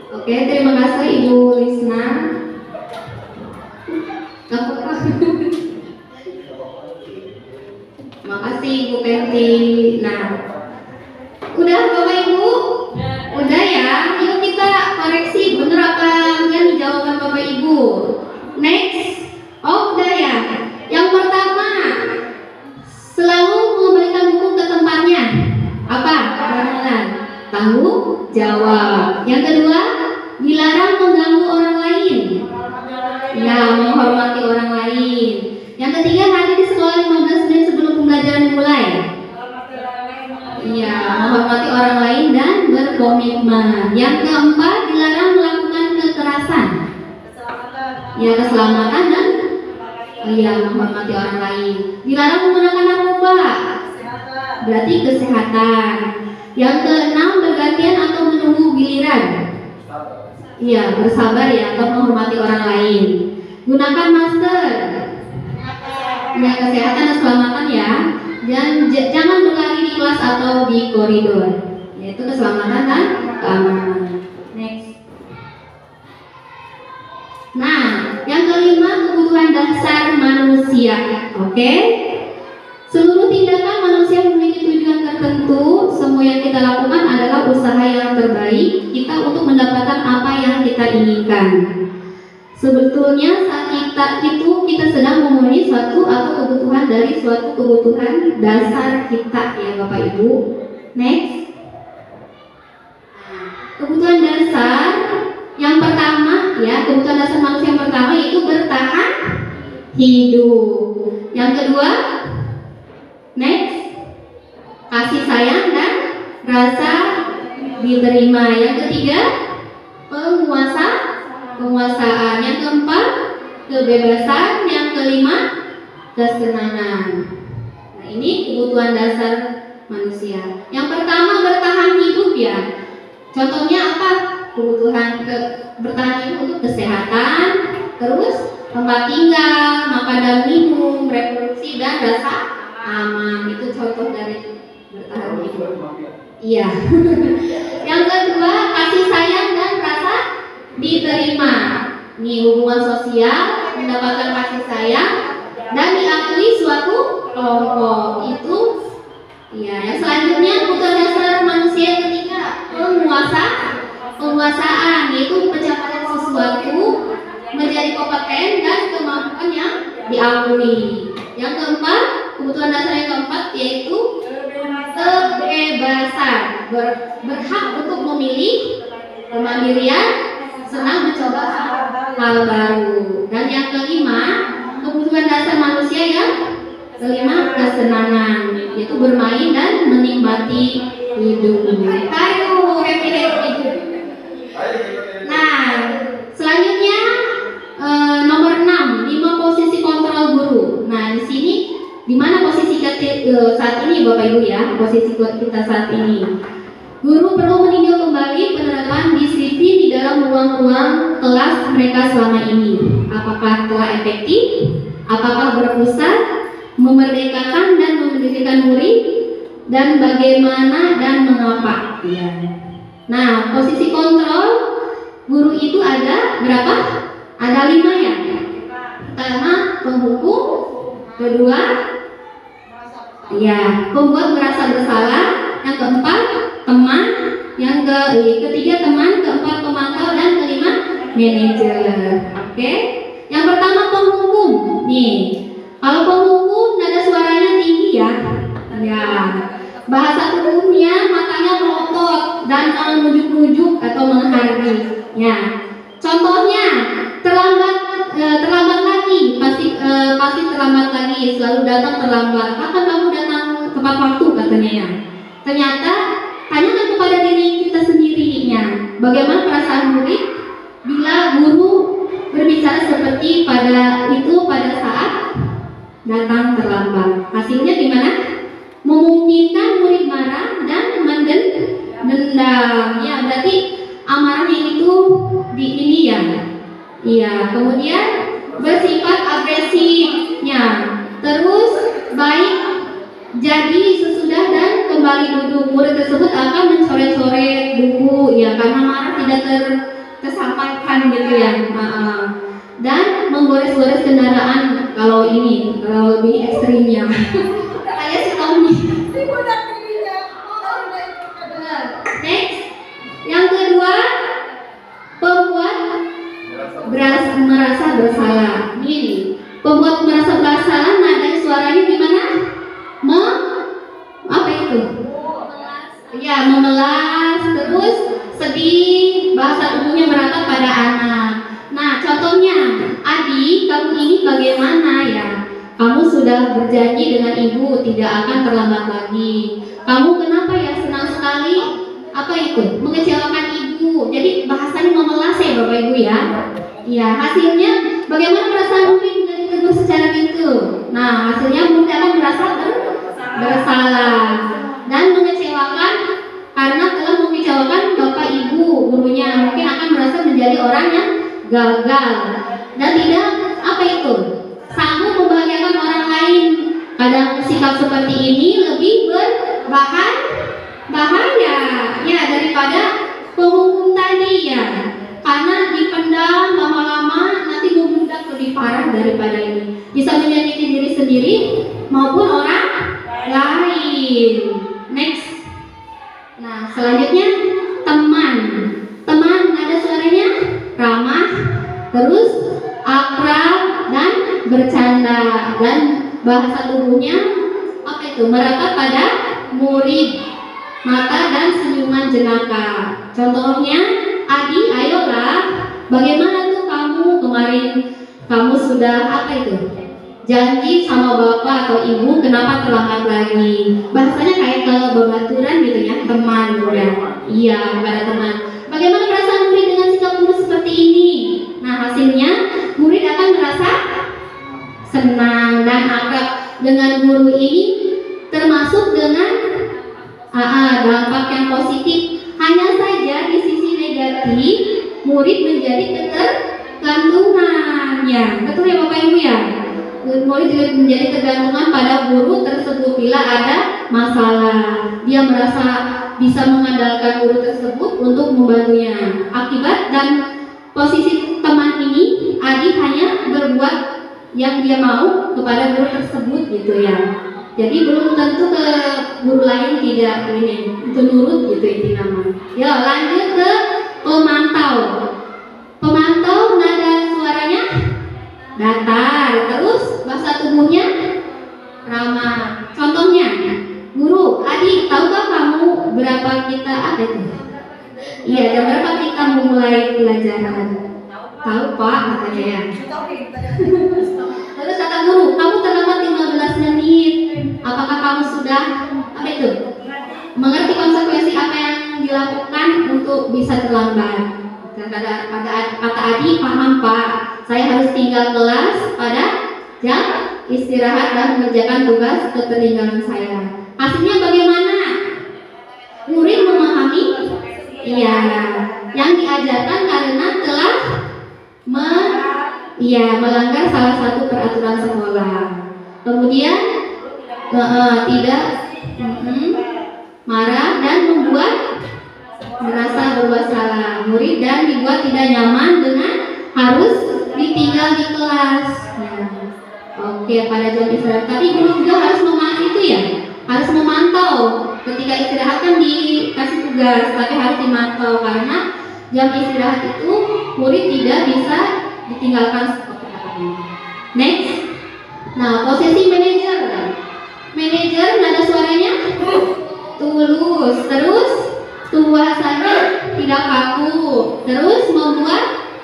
Oke, terima kasih Ibu Lisna. Gak apa-apa. Makasih Ibu Penti. Nah, udah Bapak Ibu? Udah ya. Yuk kita koreksi bener apa enggak nih jawaban Bapak Ibu. Next. Oh udah ya. Yang pertama, selalu mengembalikan buku ke tempatnya. Apa? Permohonan. Tahu? Jawab. Yang kedua, dilarang mengganggu orang lain. Ya, menghormati orang lain. Yang ketiga, hadir di sekolah 15 menit sebelum pembelajaran dimulai. Iya, menghormati orang lain dan berkomitmen. Yang keempat, dilarang melakukan kekerasan. Ya, keselamatan dan menghormati orang lain. Dilarang menggunakan narkoba. Berarti kesehatan. Yang keenam, bergantian atau menunggu giliran. Iya, bersabar ya, atau menghormati orang lain. Gunakan masker. Ya, kesehatan dan keselamatan ya. Dan jangan berlari di kelas atau di koridor. Yaitu keselamatan dan keamanan. Next. Nah, yang kelima, kebutuhan dasar manusia. Oke? Seluruh tindakan manusia memiliki tujuan tertentu. Semua yang kita lakukan adalah usaha yang terbaik kita untuk mendapatkan apa yang kita inginkan. Sebetulnya saat kita sedang memenuhi suatu atau kebutuhan dari suatu kebutuhan dasar kita ya Bapak Ibu. Next. Kebutuhan dasar yang pertama ya, kebutuhan dasar manusia yang pertama itu bertahan hidup. Yang kedua, next, kasih sayang dan rasa diterima. Yang ketiga, penguasaan penguasaan. Yang keempat, kebebasan. Yang kelima, kesenangan. Nah, ini kebutuhan dasar manusia. Yang pertama, bertahan hidup ya. Contohnya apa? Kebutuhan bertahan hidup untuk kesehatan, terus tempat tinggal, makan dan minum, reproduksi dan rasa aman. Itu contoh dari bertahan hidup. Iya. Yang kedua, kasih sayang dan rasa diterima. Nih, hubungan sosial, mendapatkan kasih sayang dan diakui suatu kelompok. Itu ya. Yang selanjutnya, kebutuhan dasar manusia yang ketiga, penguasaan, yaitu pencapaian sesuatu, menjadi kompeten dan kemampuan yang diakui. Yang keempat, kebutuhan dasar yang keempat yaitu kebebasan, berhak untuk memilih, kemandirian, senang mencoba hal baru. Dan yang kelima, kebutuhan dasar manusia yang kelima, kesenangan, yaitu bermain dan menikmati hidup. Ayo, happy. Nah, selanjutnya nomor 6, 5 posisi kontrol guru. Nah, di sini di mana posisi kita saat ini Bapak Ibu ya, posisi kita saat ini. Guru perlu meninjau kembali penerapan disiplin di dalam ruang-ruang kelas mereka selama ini. Apakah telah efektif? Apakah berpusat, memerdekakan dan mendidikan murid, dan bagaimana dan mengapa? Ya. Nah, posisi kontrol guru itu ada berapa? Ada 5 ya. Pertama, penghukum. Kedua, ya, pembuat merasa bersalah. Yang keempat, teman. Yang ketiga, teman. Keempat, pemantau. Dan kelima, manajer. Oke. Yang pertama, penghukum. Nih, kalau penghukum nada suaranya tinggi ya. Ya. Bahasa tubuhnya matanya melotot dan menunjuk-nunjuk atau menghargai. Ya. Contohnya, terlambat lagi, pasti terlambat lagi, selalu datang terlambat. Kapan kamu datang tepat waktu katanya ya. Ternyata tanyakan kepada diri kita sendirinya, bagaimana perasaan murid bila guru berbicara seperti pada saat datang terlambat. Hasilnya gimana? Memungkinkan murid marah dan mendendam. Ya, berarti amarahnya itu di ini ya. Iya, kemudian bersifat agresifnya. Terus baik jadi sesudah dan kembali duduk. Murid tersebut akan mencoret-coret buku ya karena marah tidak tersampaikan gitu ya. Dan menggores-gores kendaraan kalau lebih ekstrimnya. Kayak si Tommy. Next, yang kedua, pembuat merasa bersalah. Ini pembuat merasa bersalah, nada suaranya gimana? Apa itu? Ya, memelas, terus sedih, bahasa tubuhnya meratap pada anak. Nah, contohnya, Adi, kamu ini bagaimana ya? Kamu sudah berjanji dengan ibu tidak akan terlambat lagi. Kamu kenapa ya senang sekali? Apa itu? Mengecewakan ibu. Jadi bahasanya memelas ya Bapak Ibu ya. Ya, hasilnya bagaimana perasaan murid bila ditegur secara gitu? Nah, hasilnya murid akan merasa bersalah dan mengecewakan karena telah mengecewakan bapak ibu gurunya. Mungkin akan merasa menjadi orang yang gagal dan tidak sanggup membahagiakan orang lain. Kadang sikap seperti ini lebih berbahaya ya daripada penghukum tadi ya. Karena dipendam lama-lama nanti membludak lebih parah daripada ini. Bisa menyakiti diri sendiri maupun orang lain. Next. Nah, selanjutnya teman. Teman ada suaranya ramah, terus akrab dan bercanda, dan bahasa tubuhnya meratap pada murid, mata dan senyuman jenaka. Contohnya, Adi, ayolah, bagaimana tuh kamu kemarin? Kamu sudah janji sama bapak atau ibu, kenapa terlambat lagi? Bahasanya kayak ke bebaturan gitu ya, teman ya. Iya, kepada teman. Bagaimana perasaan murid dengan sikap guru seperti ini? senang dan akrab dengan guru ini termasuk dengan dampak yang positif. Hanya saja di sisi negatif murid menjadi ketergantungan, ya betul ya Bapak Ibu ya. Murid juga menjadi tergantungan pada guru tersebut bila ada masalah. Dia merasa bisa mengandalkan guru tersebut untuk membantunya. Akibat dan posisi teman ini, Adi hanya berbuat yang dia mau kepada guru tersebut gitu ya. Jadi belum tentu ke guru lain tidak ini itu nurut gitu inti nama. Ya lanjut ke pemantau. Pemantau nada suaranya datar, terus bahasa tubuhnya ramah. Contohnya, guru, Adi, tahukah kamu berapa kita ada itu? Iya, jam berapa kita memulai pelajaran? Tahu Pak, katanya ya. Terus kata guru, kamu terlambat 15 menit. Apakah kamu sudah apa itu? Mengerti konsekuensi apa yang dilakukan untuk bisa terlambat? Kata Adi, paham Pak. Saya harus tinggal kelas pada jam istirahat dan mengerjakan tugas ketertinggalan saya. Hasilnya bagaimana? Murid memahami? Iya. Yang diajarkan karena telah melanggar salah satu peraturan sekolah. Kemudian tidak marah dan membuat merasa berbuat salah murid dan dibuat tidak nyaman dengan harus ditinggal di kelas. Oke, pada jam istirahat tadi guru juga harus harus memantau. Ketika istirahat kan dikasih tugas, tapi harus dimantau karena jam istirahat itu murid tidak bisa ditinggalkan seperti apa. Next, nah posisi manajer. Manajer nada suaranya tulus, terus bahasanya tidak kaku, terus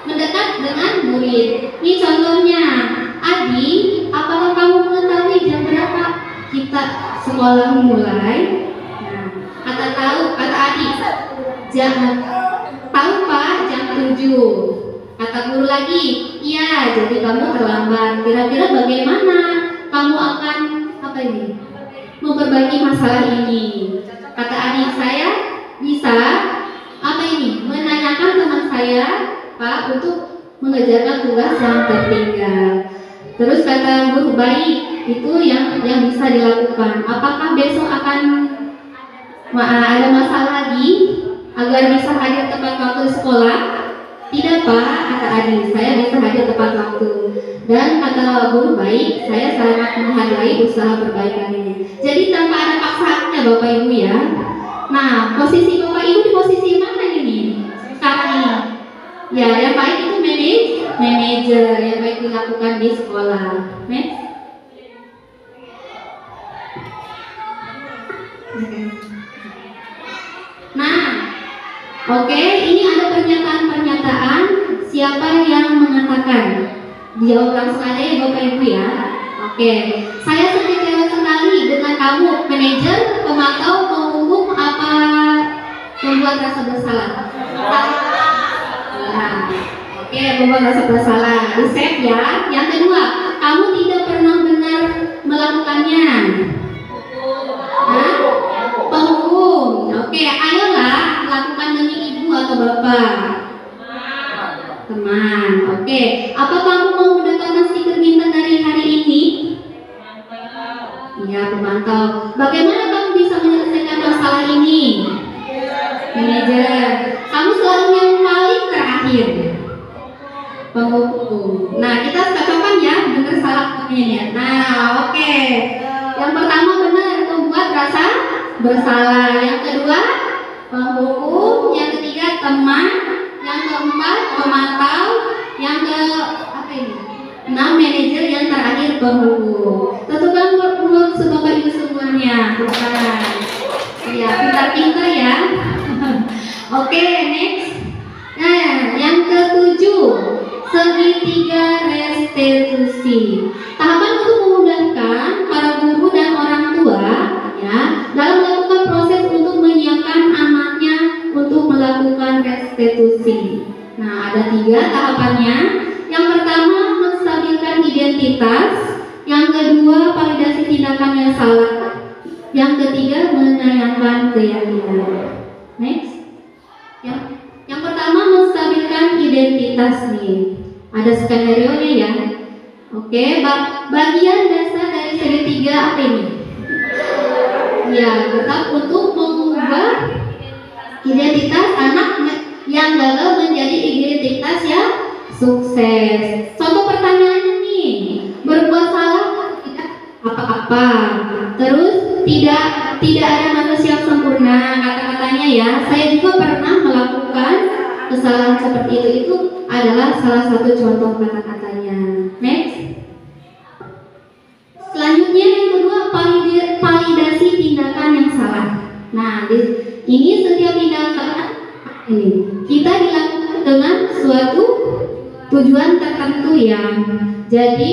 mendekat dengan murid. Ini contohnya, Adi, apakah kamu mengetahui jam berapa kita sekolah mulai? Nah, kata Adi, jangan tahu Pak, jam 7. Kata guru lagi, iya, jadi kamu terlambat. Kira-kira bagaimana kamu akan memperbaiki masalah ini? Kata Adi, saya bisa menanyakan teman saya Pak untuk mengerjakan tugas yang tertinggal. Terus kata guru, baik, itu yang bisa dilakukan. Apakah besok akan ada masalah lagi agar bisa hadir tepat waktu sekolah? Tidak Pak, kata Adi, saya bisa hadir tepat waktu. Dan kata guru, baik, saya sangat menghargai usaha perbaikan ini. Jadi tanpa ada paksaannya Bapak Ibu ya. Nah, posisi Bapak Ibu di posisi mana ini sekarang ini? Ya, yang baik itu manajer, yang baik dilakukan di sekolah. Next. Nah, oke, ini ada pernyataan. Siapa yang mengatakan? Dijawab langsung aja ya Bapak Ibu ya. Oke, saya kecewa sekali dengan kamu, manajer, pemantau, penghukum, apa membuat rasa bersalah? Oke, membuat rasa bersalah. Riset ya. Yang kedua, kamu tidak pernah benar melakukannya. Penghukum. Oke, ayolah lakukan demi ibu atau bapak. Teman. Oke, apa kamu mau mendapatkan stiker bintang dari hari ini? Iya, pemantau. Bagaimana kamu bisa menyelesaikan masalah ini? Manajer. Kamu selalu yang paling terakhir. Penghukum. Nah, kita cocokkan ya, benar salah punya. Nah, oke. Yang pertama benar, membuat rasa bersalah. Yang kedua, penghukum. Yang ketiga, teman. Yang keempat, pemantau. Yang enam, manajer. Yang terakhir, penghukum. Tentukan menurut Bapak Ibu semuanya. Bukan. Ya, pintar-pintar ya. Oke, next. Nah, yang ketujuh, segitiga restitusi. Tahapan untuk memudahkan para guru dan orang tua ya dalam melakukan proses untuk menyiapkan anaknya untuk melakukan restitusi. Nah, ada 3 tahapannya. Yang pertama, menstabilkan identitas. kedua, validasi tindakan yang salah. Yang ketiga, menayangkan keyakinan. Next. Yang pertama, menstabilkan identitas nih. Ada skenario-nya ya. Oke, bagian dasar dari segitiga apa ini? Ya, tetap untuk mengubah identitas anak yang gagal menjadi identitas yang sukses. Contoh pertanyaannya nih, berbuat salah tidak apa-apa. Terus tidak ada manusia yang sempurna, kata-katanya ya. Saya juga pernah melakukan kesalahan seperti itu adalah salah satu contoh kata-katanya. Next. Selanjutnya yang kedua, validasi tindakan yang salah. Nah, ini setiap tindakan ini kita dilakukan dengan suatu tujuan tertentu ya. Jadi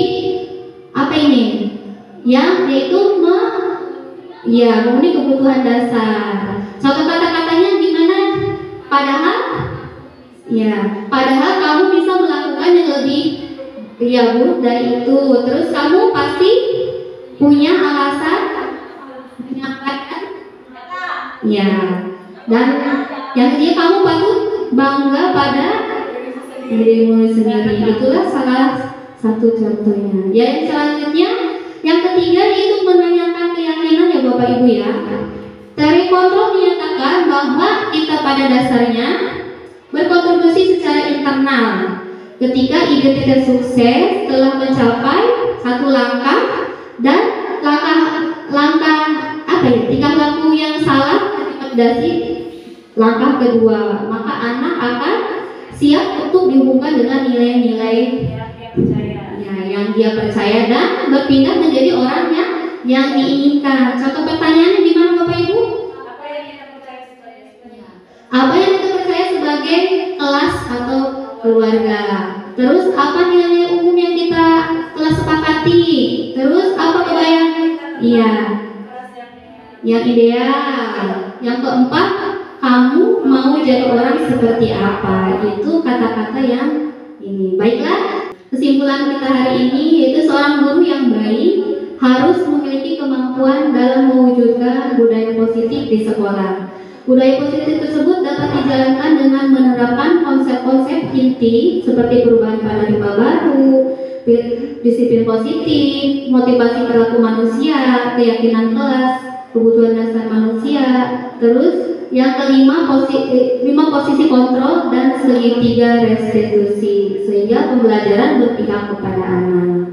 apa ini? Yaitu memenuhi kebutuhan dasar. Contoh kata-katanya gimana? Padahal kamu bisa melakukan yang lebih buruk dari itu. Terus kamu pasti punya alasan menyampaikan. Ya. Dan yang ketiga, kamu patut bangga pada dirimu sendiri. Itulah salah satu contohnya. Yang selanjutnya, yang ketiga yaitu menanyakan keyakinan ya Bapak Ibu ya. Teori kontrol menyatakan bahwa kita pada dasarnya berkontribusi secara internal. Ketika identitas sukses telah mencapai satu langkah dan tingkah laku yang salah validasi langkah kedua, maka anak akan siap untuk dihubungkan dengan nilai-nilai yang dia percaya dan berpindah menjadi orang yang diinginkan. Contoh pertanyaannya gimana Bapak Ibu? Apa yang kita percaya sebagai kelas atau keluarga? Terus apa nilai umum yang kita telah sepakati? Terus apa kebayang? Yang ideal. Yang keempat, kamu mau jadi orang seperti apa? Itu kata-kata yang ini. Baiklah, kesimpulan kita hari ini yaitu seorang guru yang baik harus memiliki kemampuan dalam mewujudkan budaya positif di sekolah. Budaya positif tersebut dapat dijalankan dengan menerapkan konsep-konsep inti seperti perubahan paradigma baru, disiplin positif, motivasi perilaku manusia, keyakinan kelas, kebutuhan dasar manusia. Terus yang kelima, 5 posisi kontrol dan segitiga restitusi sehingga pembelajaran berpihak kepada anak.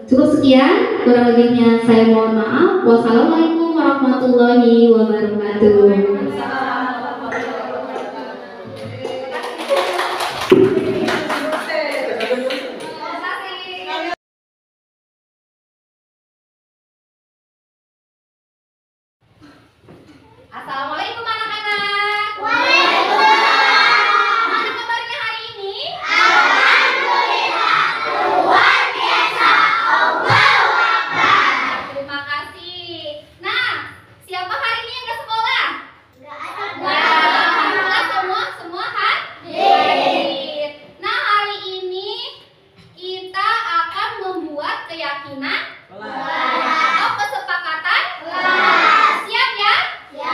Cukup sekian, kurang lebihnya saya mohon maaf. Wassalamualaikum warahmatullahi wabarakatuh. Assalamualaikum anak-anak. Waalaikumsalam. Gimana kabarnya hari ini? Alhamdulillah. Luar biasa. Allahu Akbar. Terima kasih. Nah, siapa hari ini yang nggak sekolah? Nggak ada. Alhamdulillah semua hadir. Nah, hari ini kita akan membuat keyakinan atau kesepakatan. Siap ya? Ya.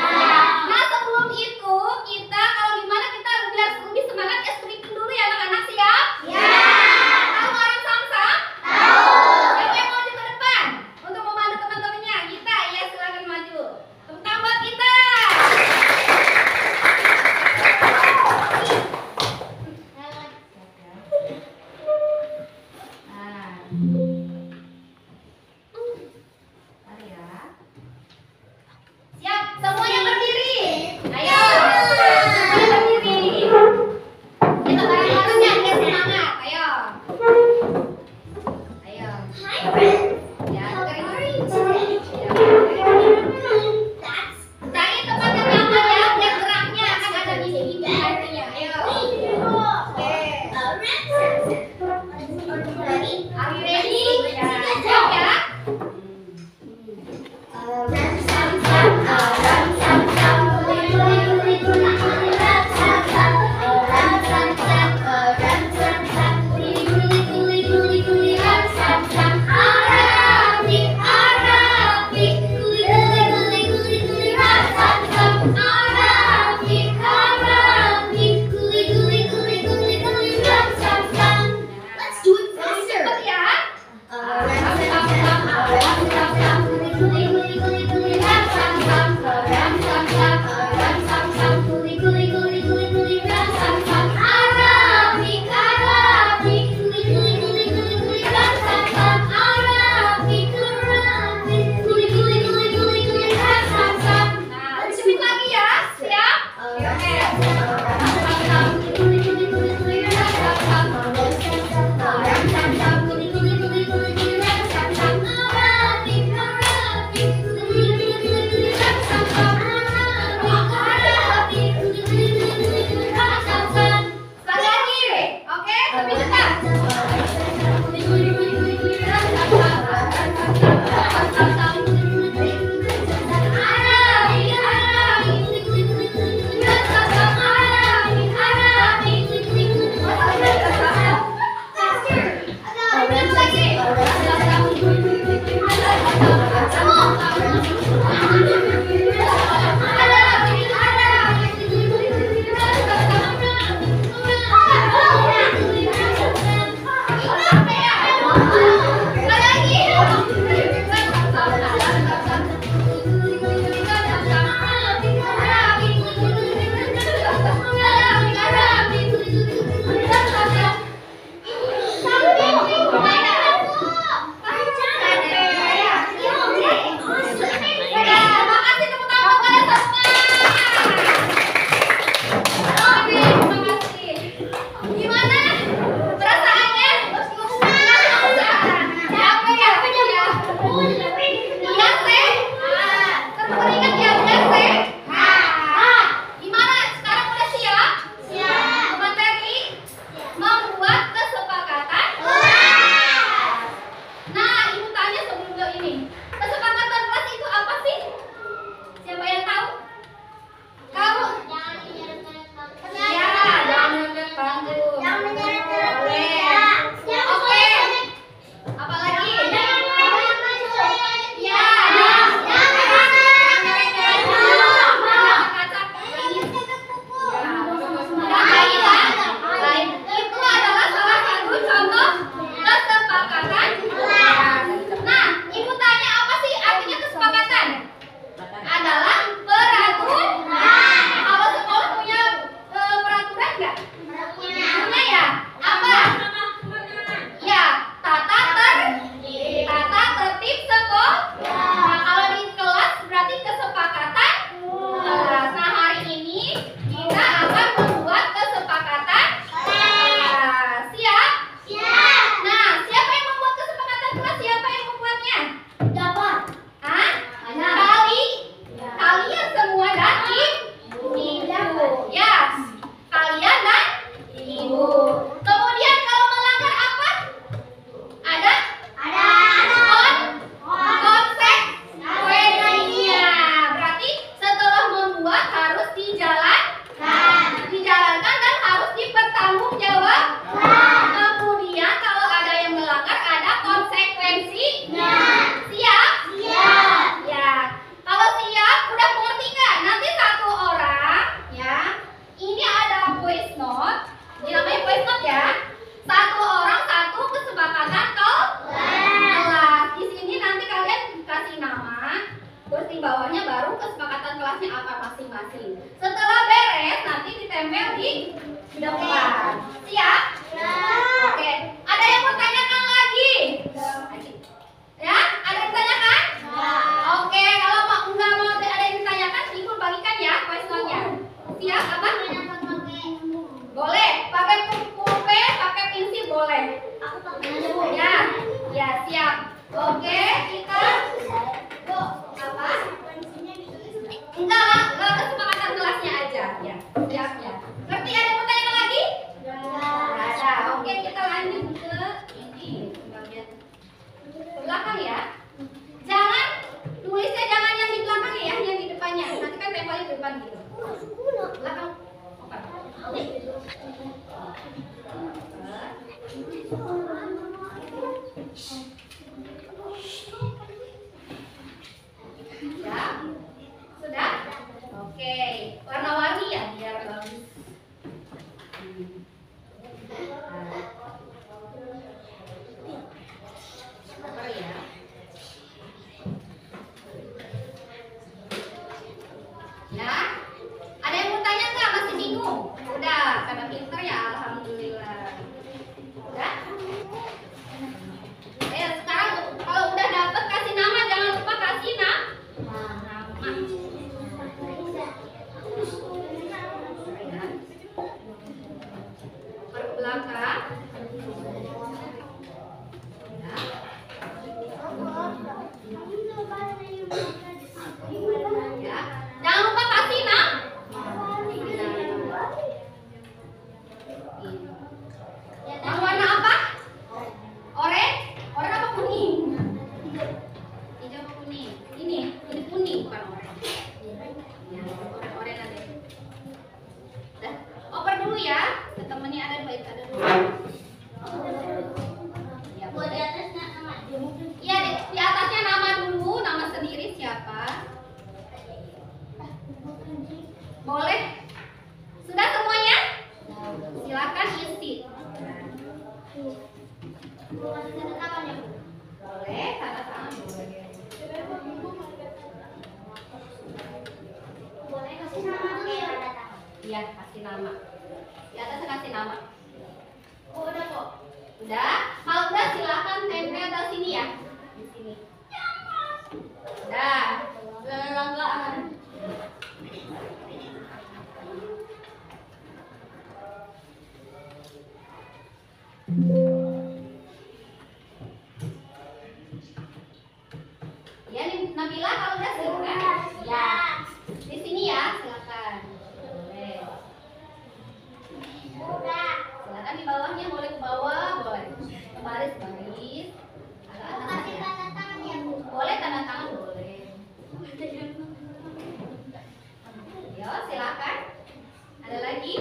Yang warna apa? Kasih tanda tangan ya, Bu? Boleh, tanda tangan boleh. Boleh kasih nama dulu ya? Iya, kasih nama. Di atasnya kasih nama. Oh, udah kok. Udah? Kalau udah silakan tempel ke sini ya. Di sini. Udah. Langgaan. Ya, Nabila kalau udah silakan. Ya. Di sini ya, silakan. Boleh. Silakan di bawahnya, boleh ke bawah, boleh. Baris. Agak atas Kasih ya. tanda tangan ya, Bu? Boleh tanda tangan boleh. Yo, silakan. Ada lagi?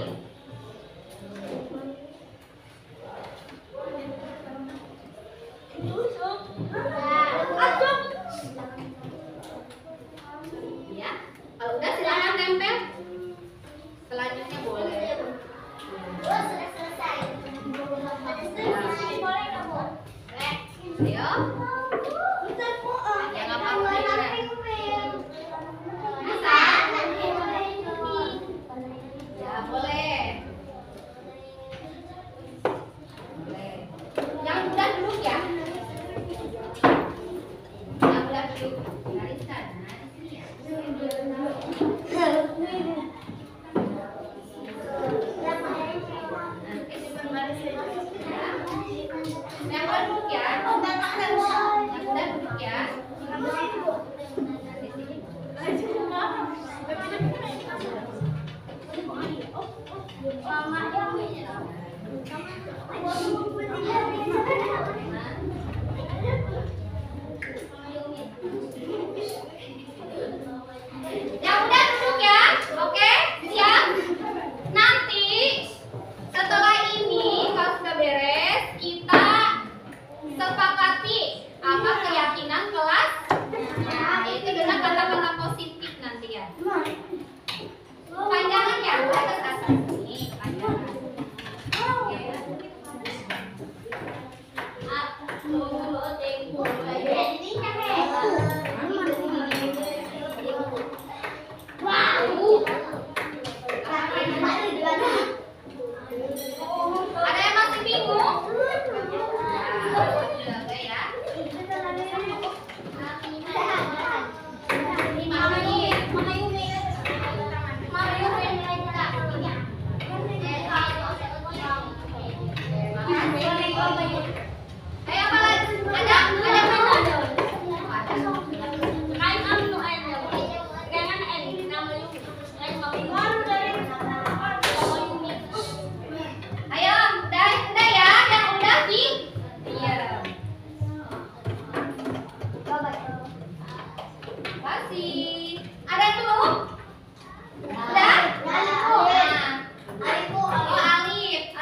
Ya. Kalau udah silakan tempel. Selanjutnya boleh. Oh, sudah selesai. Boleh nggak, Bu? Boleh. Ayo. Ya, nggak apa-apa juga. Bisa? Ya, boleh. Boleh. Yang udah duduk ya. Yang udah duduk. Garis kanan. Sini ya. Nanti simpan baris ya. Yang udah duduk ya. Yang udah duduk ya. Di sini. Yang udah duduk ya, oke? Siap? Nanti setelah ini kalau sudah beres, kita sepakati apa keyakinan kelas. Nah, itu dengan kata-kata positif nanti ya. Panjangan ya, atas ini panjangan. Oke. Ada yang masih bingung? Oke ya. Ini Ayo apa lagi? Ada bingung? Ayo, udah ya, yang udah di diam. Kasih. Ada yang belum? Udah?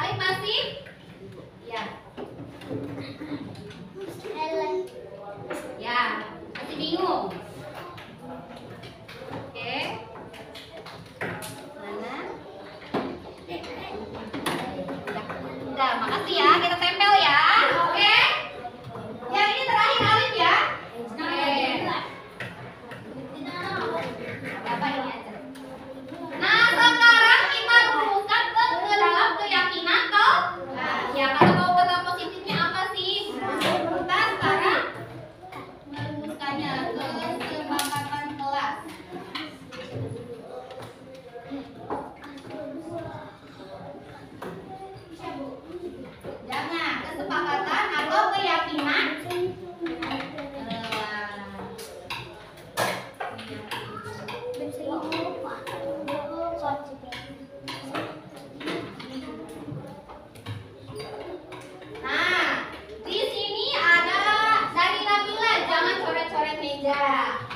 Alif masih? Ya. Ya, masih bingung. Oke. Mana? Udah, makasih ya. Kita tempel ya. Oke. Yang ini terakhir Alif ya. Oke. Apa ini aja? Nah, sekarang kita rumuskan ke dalam keyakinan toh. Ya, kalau mau kata positifnya apa sih? Kita sekarang merumuskannya ke kesepakatan kelas. Jangan kesepakatan atau keyakinan. Nah, di sini ada dari Nabila, jangan coret-coret meja.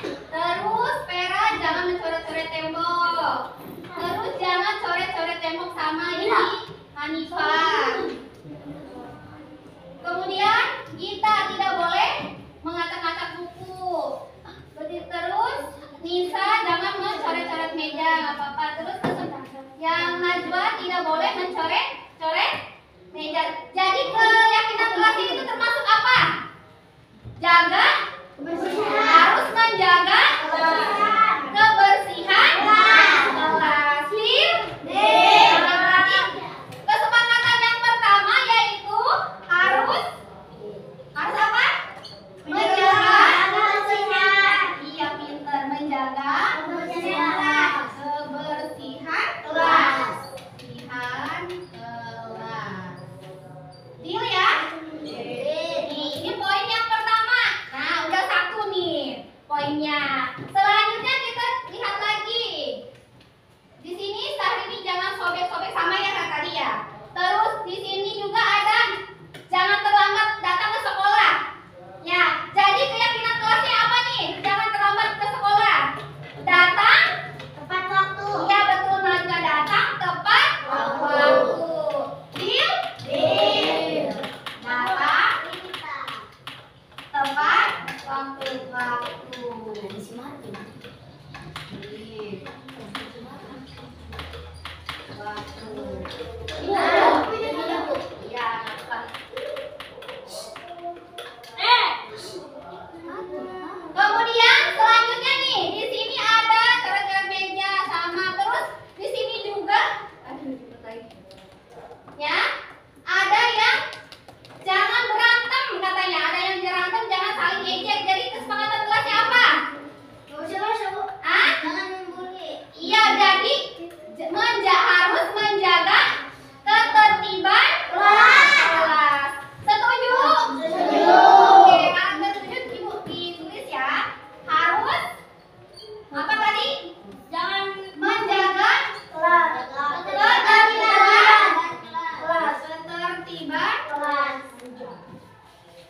Terus Vera, jangan mencoret-coret tembok. Terus jangan coret-coret tembok sama ini Hanifah. Kemudian kita tidak boleh mengacak-acak buku. Terus Nisa jangan mencoret-coret meja, nggak apa-apa. Terus yang Najwa tidak boleh mencoret-coret meja. Jadi keyakinan kelas ini itu termasuk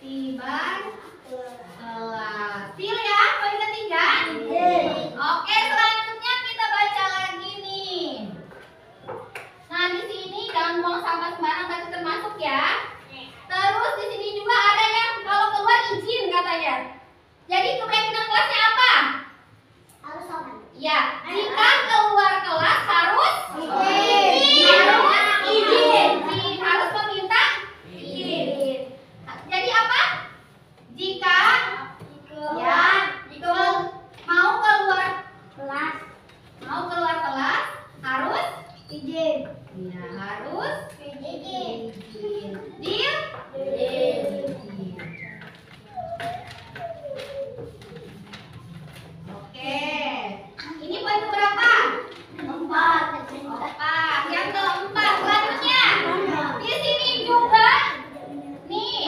ketertiban kelas. Deal ya, poin ketiga. Oke, selanjutnya kita baca lagi nih. Nah, di sini jangan buang sampah sembarang, tapi termasuk ya. Terus di sini juga ada yang kalau keluar izin katanya. Jadi keyakinan kelasnya apa? Harus sama. Ya, jika keluar kelas harus izin. Harus meminta izin. Jadi apa? Jika mau keluar kelas harus Izin. ya harus Izin. Deal? Oke. Ini poin keberapa? 4. Yang keempat. Selanjutnya. Di sini juga. Nih.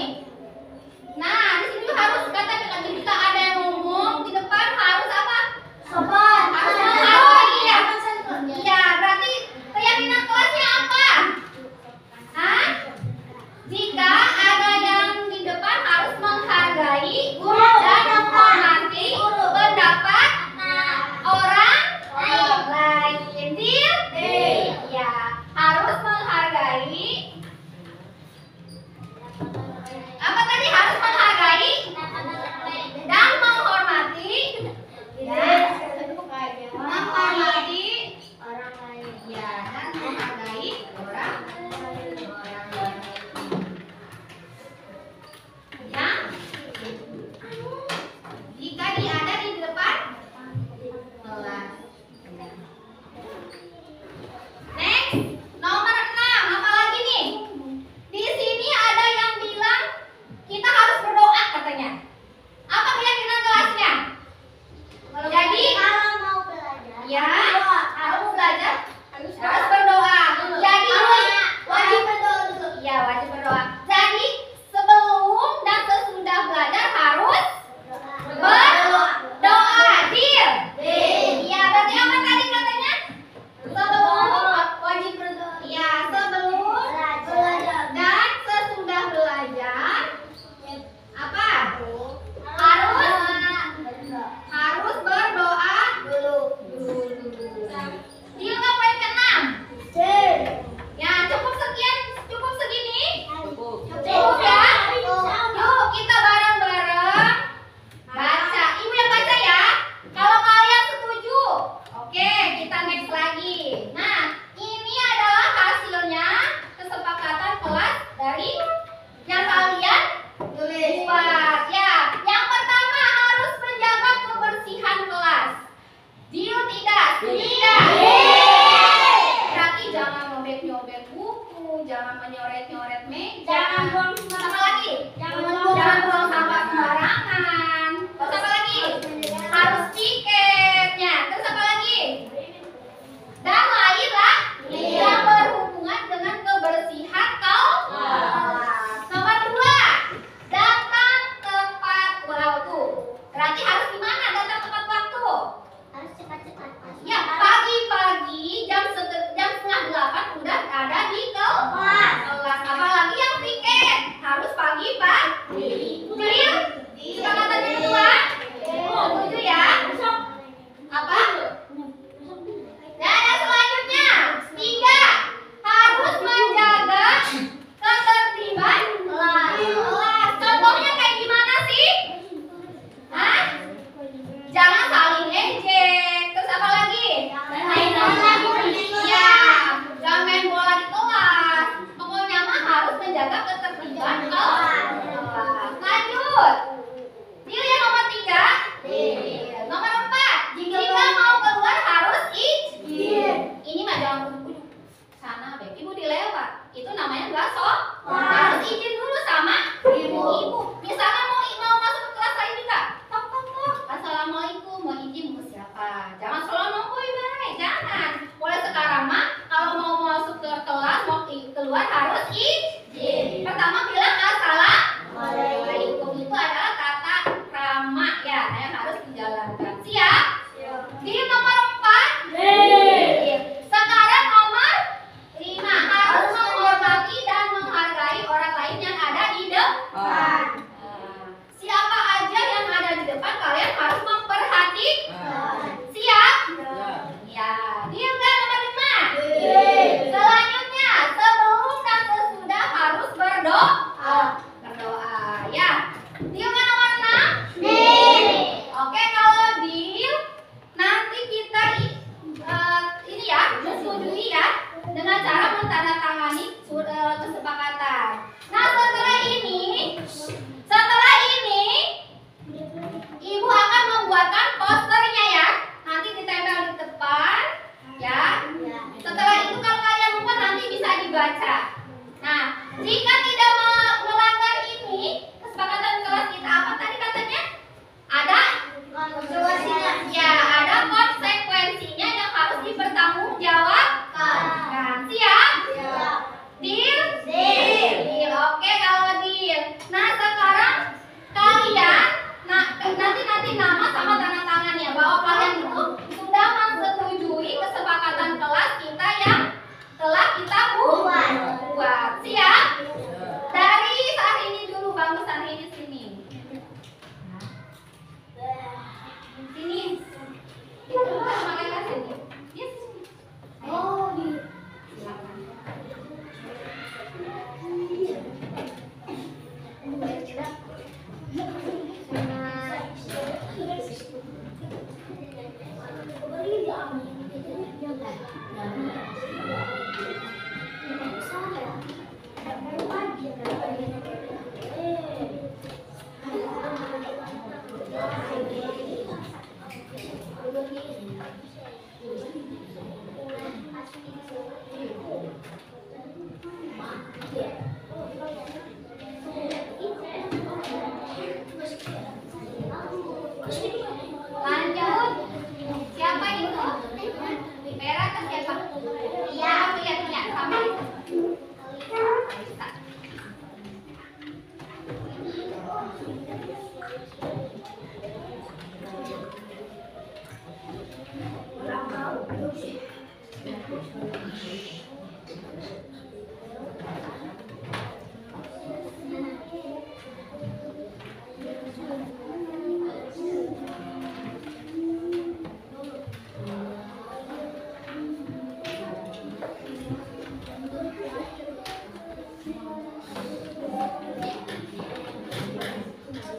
Nah, di sini harus kata jika ada yang ngomong di depan harus apa? Sopan. Harus menghargai ya. Iya, berarti keyakinan kelasnya apa? Hah? Jika ada yang di depan harus menghargai dan menghormati pendapat orang lain. Deal? Ya, harus menghargai. Apa tadi? Harus menghargai dan menghormati. Ya, menghormati Orang lain. ya dan menghargai orang lain. Ya, jika dia ada di depan kelas. Next, nomor 6. Apa lagi nih? Di sini ada yang bilang kita harus berdoa katanya. Apa keyakinan kelasnya? Jadi Kalau mau belajar. ya, harus belajar harus berdoa. Jadi wajib berdoa dulu. Iya, wajib berdoa. Jadi sebelum dan sesudah belajar harus berdoa. Deal? Iya, berarti apa tadi katanya? Sebelum wajib berdoa. Iya, sebelum dan sesudah belajar apa? Harus berdoa dulu. Deal nggak poin ke-6? Ya, cukup segini? Cukup ya? Yuk kita bareng-bareng baca. Ibu yang baca ya. Kalau kalian setuju, oke kita next lagi. Nah, ini adalah hasilnya kesepakatan kelas dari yang kalian buat. Ya, yang pertama harus menjaga kebersihan kelas. Deal tidak? Setuju tidak? Berarti jangan nyobek-nyobek buku, jangan menyoret-nyoret meja. Jangan buang Apa lagi? Jangan buang sampah sembarangan. Terus apa lagi? Harus tiketnya. Terus apa lagi? Dan lain lah yang berhubungan dengan kebersihan kelas. Nomor 2, datang tepat waktu. Berarti harus gimana datang tepat waktu? Harus cepat-cepat. Ya, pagi-pagi jam 7:30 udah ada di kelas. Apalagi yang tiket harus pagi-pagi. Deal? Kesepakatan yang kedua? Setuju ya? Apa? Dan yang selanjutnya 3, harus menjaga ketertiban kelas. Contohnya kayak gimana sih? Hah? Jangan saling ejek. Terus apa lagi? Ya, jangan main bola di kelas. Pokoknya mah harus menjaga ketertiban kelas.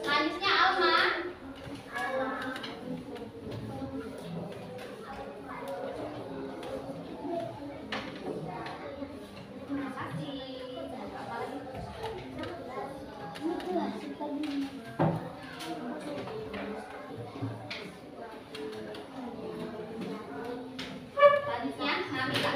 Manisnya Alma. Manisnya Hamida.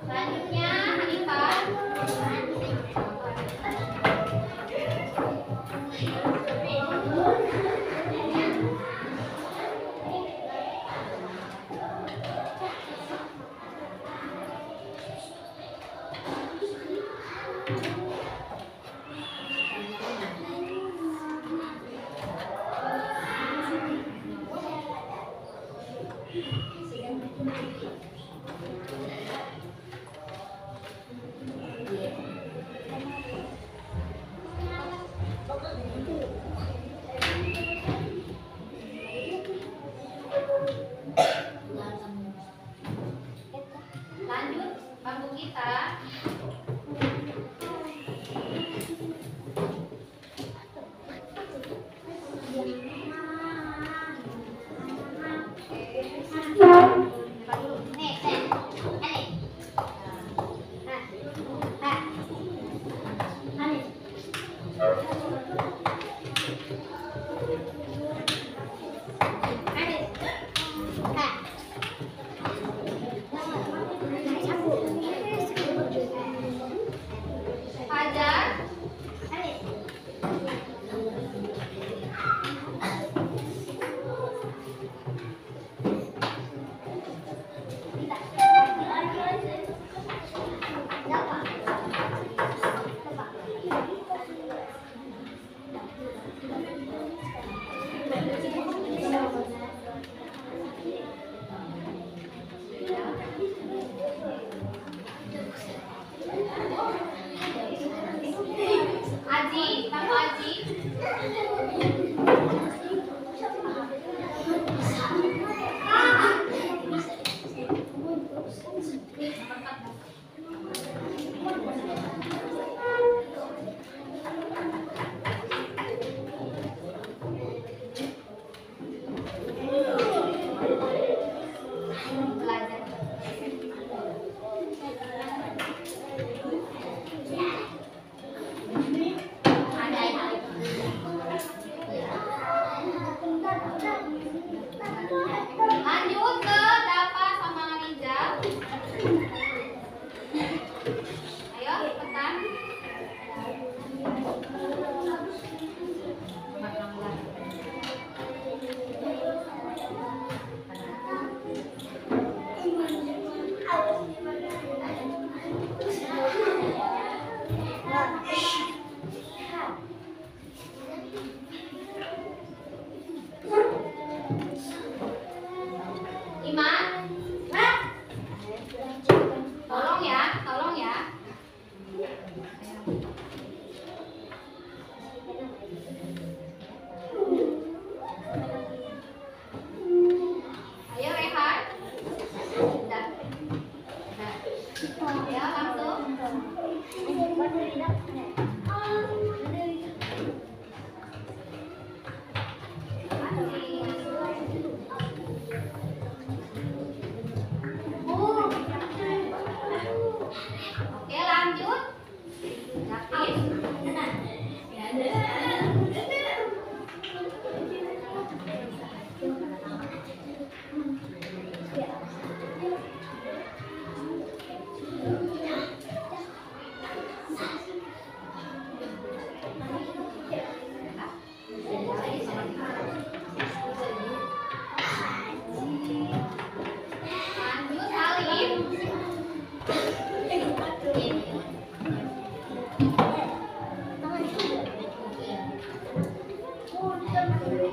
Selanjutnya Hanifah.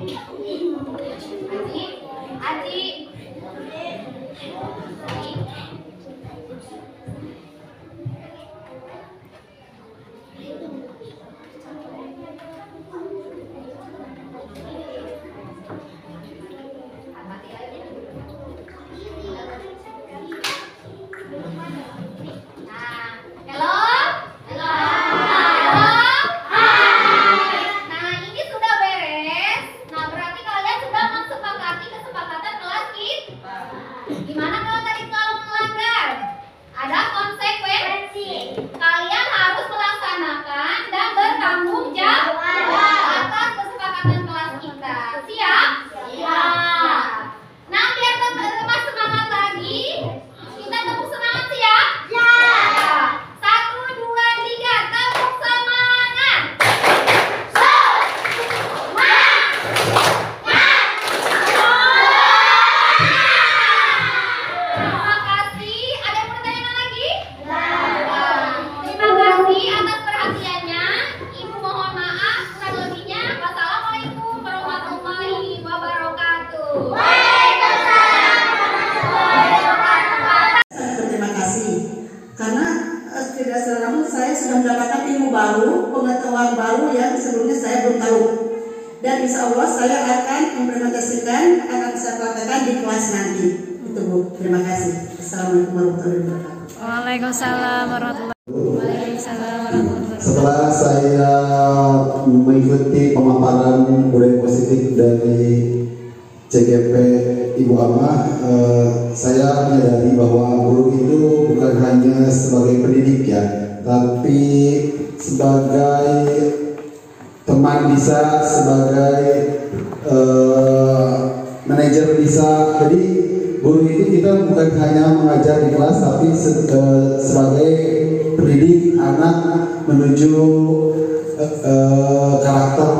Aji. Gimana kalau tadi kalau melanggar? Ada konsekuensi. Kalian harus melaksanakan dan bertanggung jawab atas kesepakatan kelas kita. Siap? Siap. Nah, biar teman-teman semangat lagi, kita tepuk semangat siap? Siap. 1, 2, 3, tepuk semangat. Tidak selalu saya sudah mendapatkan ilmu baru, pengetahuan baru yang sebelumnya saya belum tahu. Dan insya Allah saya akan implementasikan, akan saya praktekkan di kelas nanti. Itu Bu, terima kasih. Assalamualaikum warahmatullahi wabarakatuh. Waalaikumsalam warahmatullahi wabarakatuh. Setelah saya mengikuti pemaparan budaya positif dari CGP Ibu Amah, saya menyadari bahwa guru itu bukan hanya sebagai pendidik ya, tapi sebagai teman bisa, sebagai manajer bisa. Jadi guru itu kita bukan hanya mengajar di kelas, tapi sebagai pendidik anak menuju karakter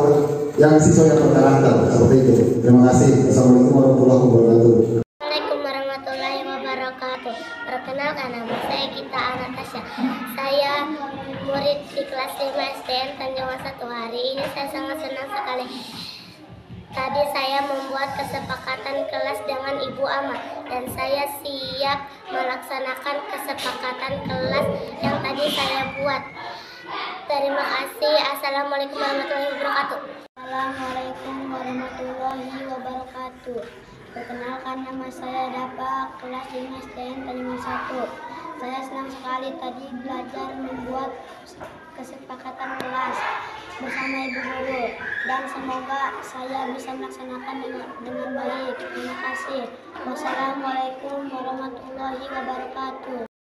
yang siswa yang berkarakter, seperti itu. Terima kasih. Assalamualaikum warahmatullahi wabarakatuh. Assalamualaikum warahmatullahi wabarakatuh. Perkenalkan, nama saya Gita Anastasia. Saya murid di kelas 5 SDN Tanjung 1. Hari ini saya sangat senang sekali. Tadi saya membuat kesepakatan kelas dengan Ibu Ama dan saya siap melaksanakan kesepakatan kelas yang tadi saya buat. Terima kasih. Assalamualaikum warahmatullahi wabarakatuh. Assalamualaikum warahmatullahi wabarakatuh. Perkenalkan, nama saya Dapa, kelas 5 SDN Tanjung 1. Saya senang sekali tadi belajar membuat kesepakatan kelas bersama Ibu Guru dan semoga saya bisa melaksanakan dengan baik. Terima kasih. Wassalamualaikum warahmatullahi wabarakatuh.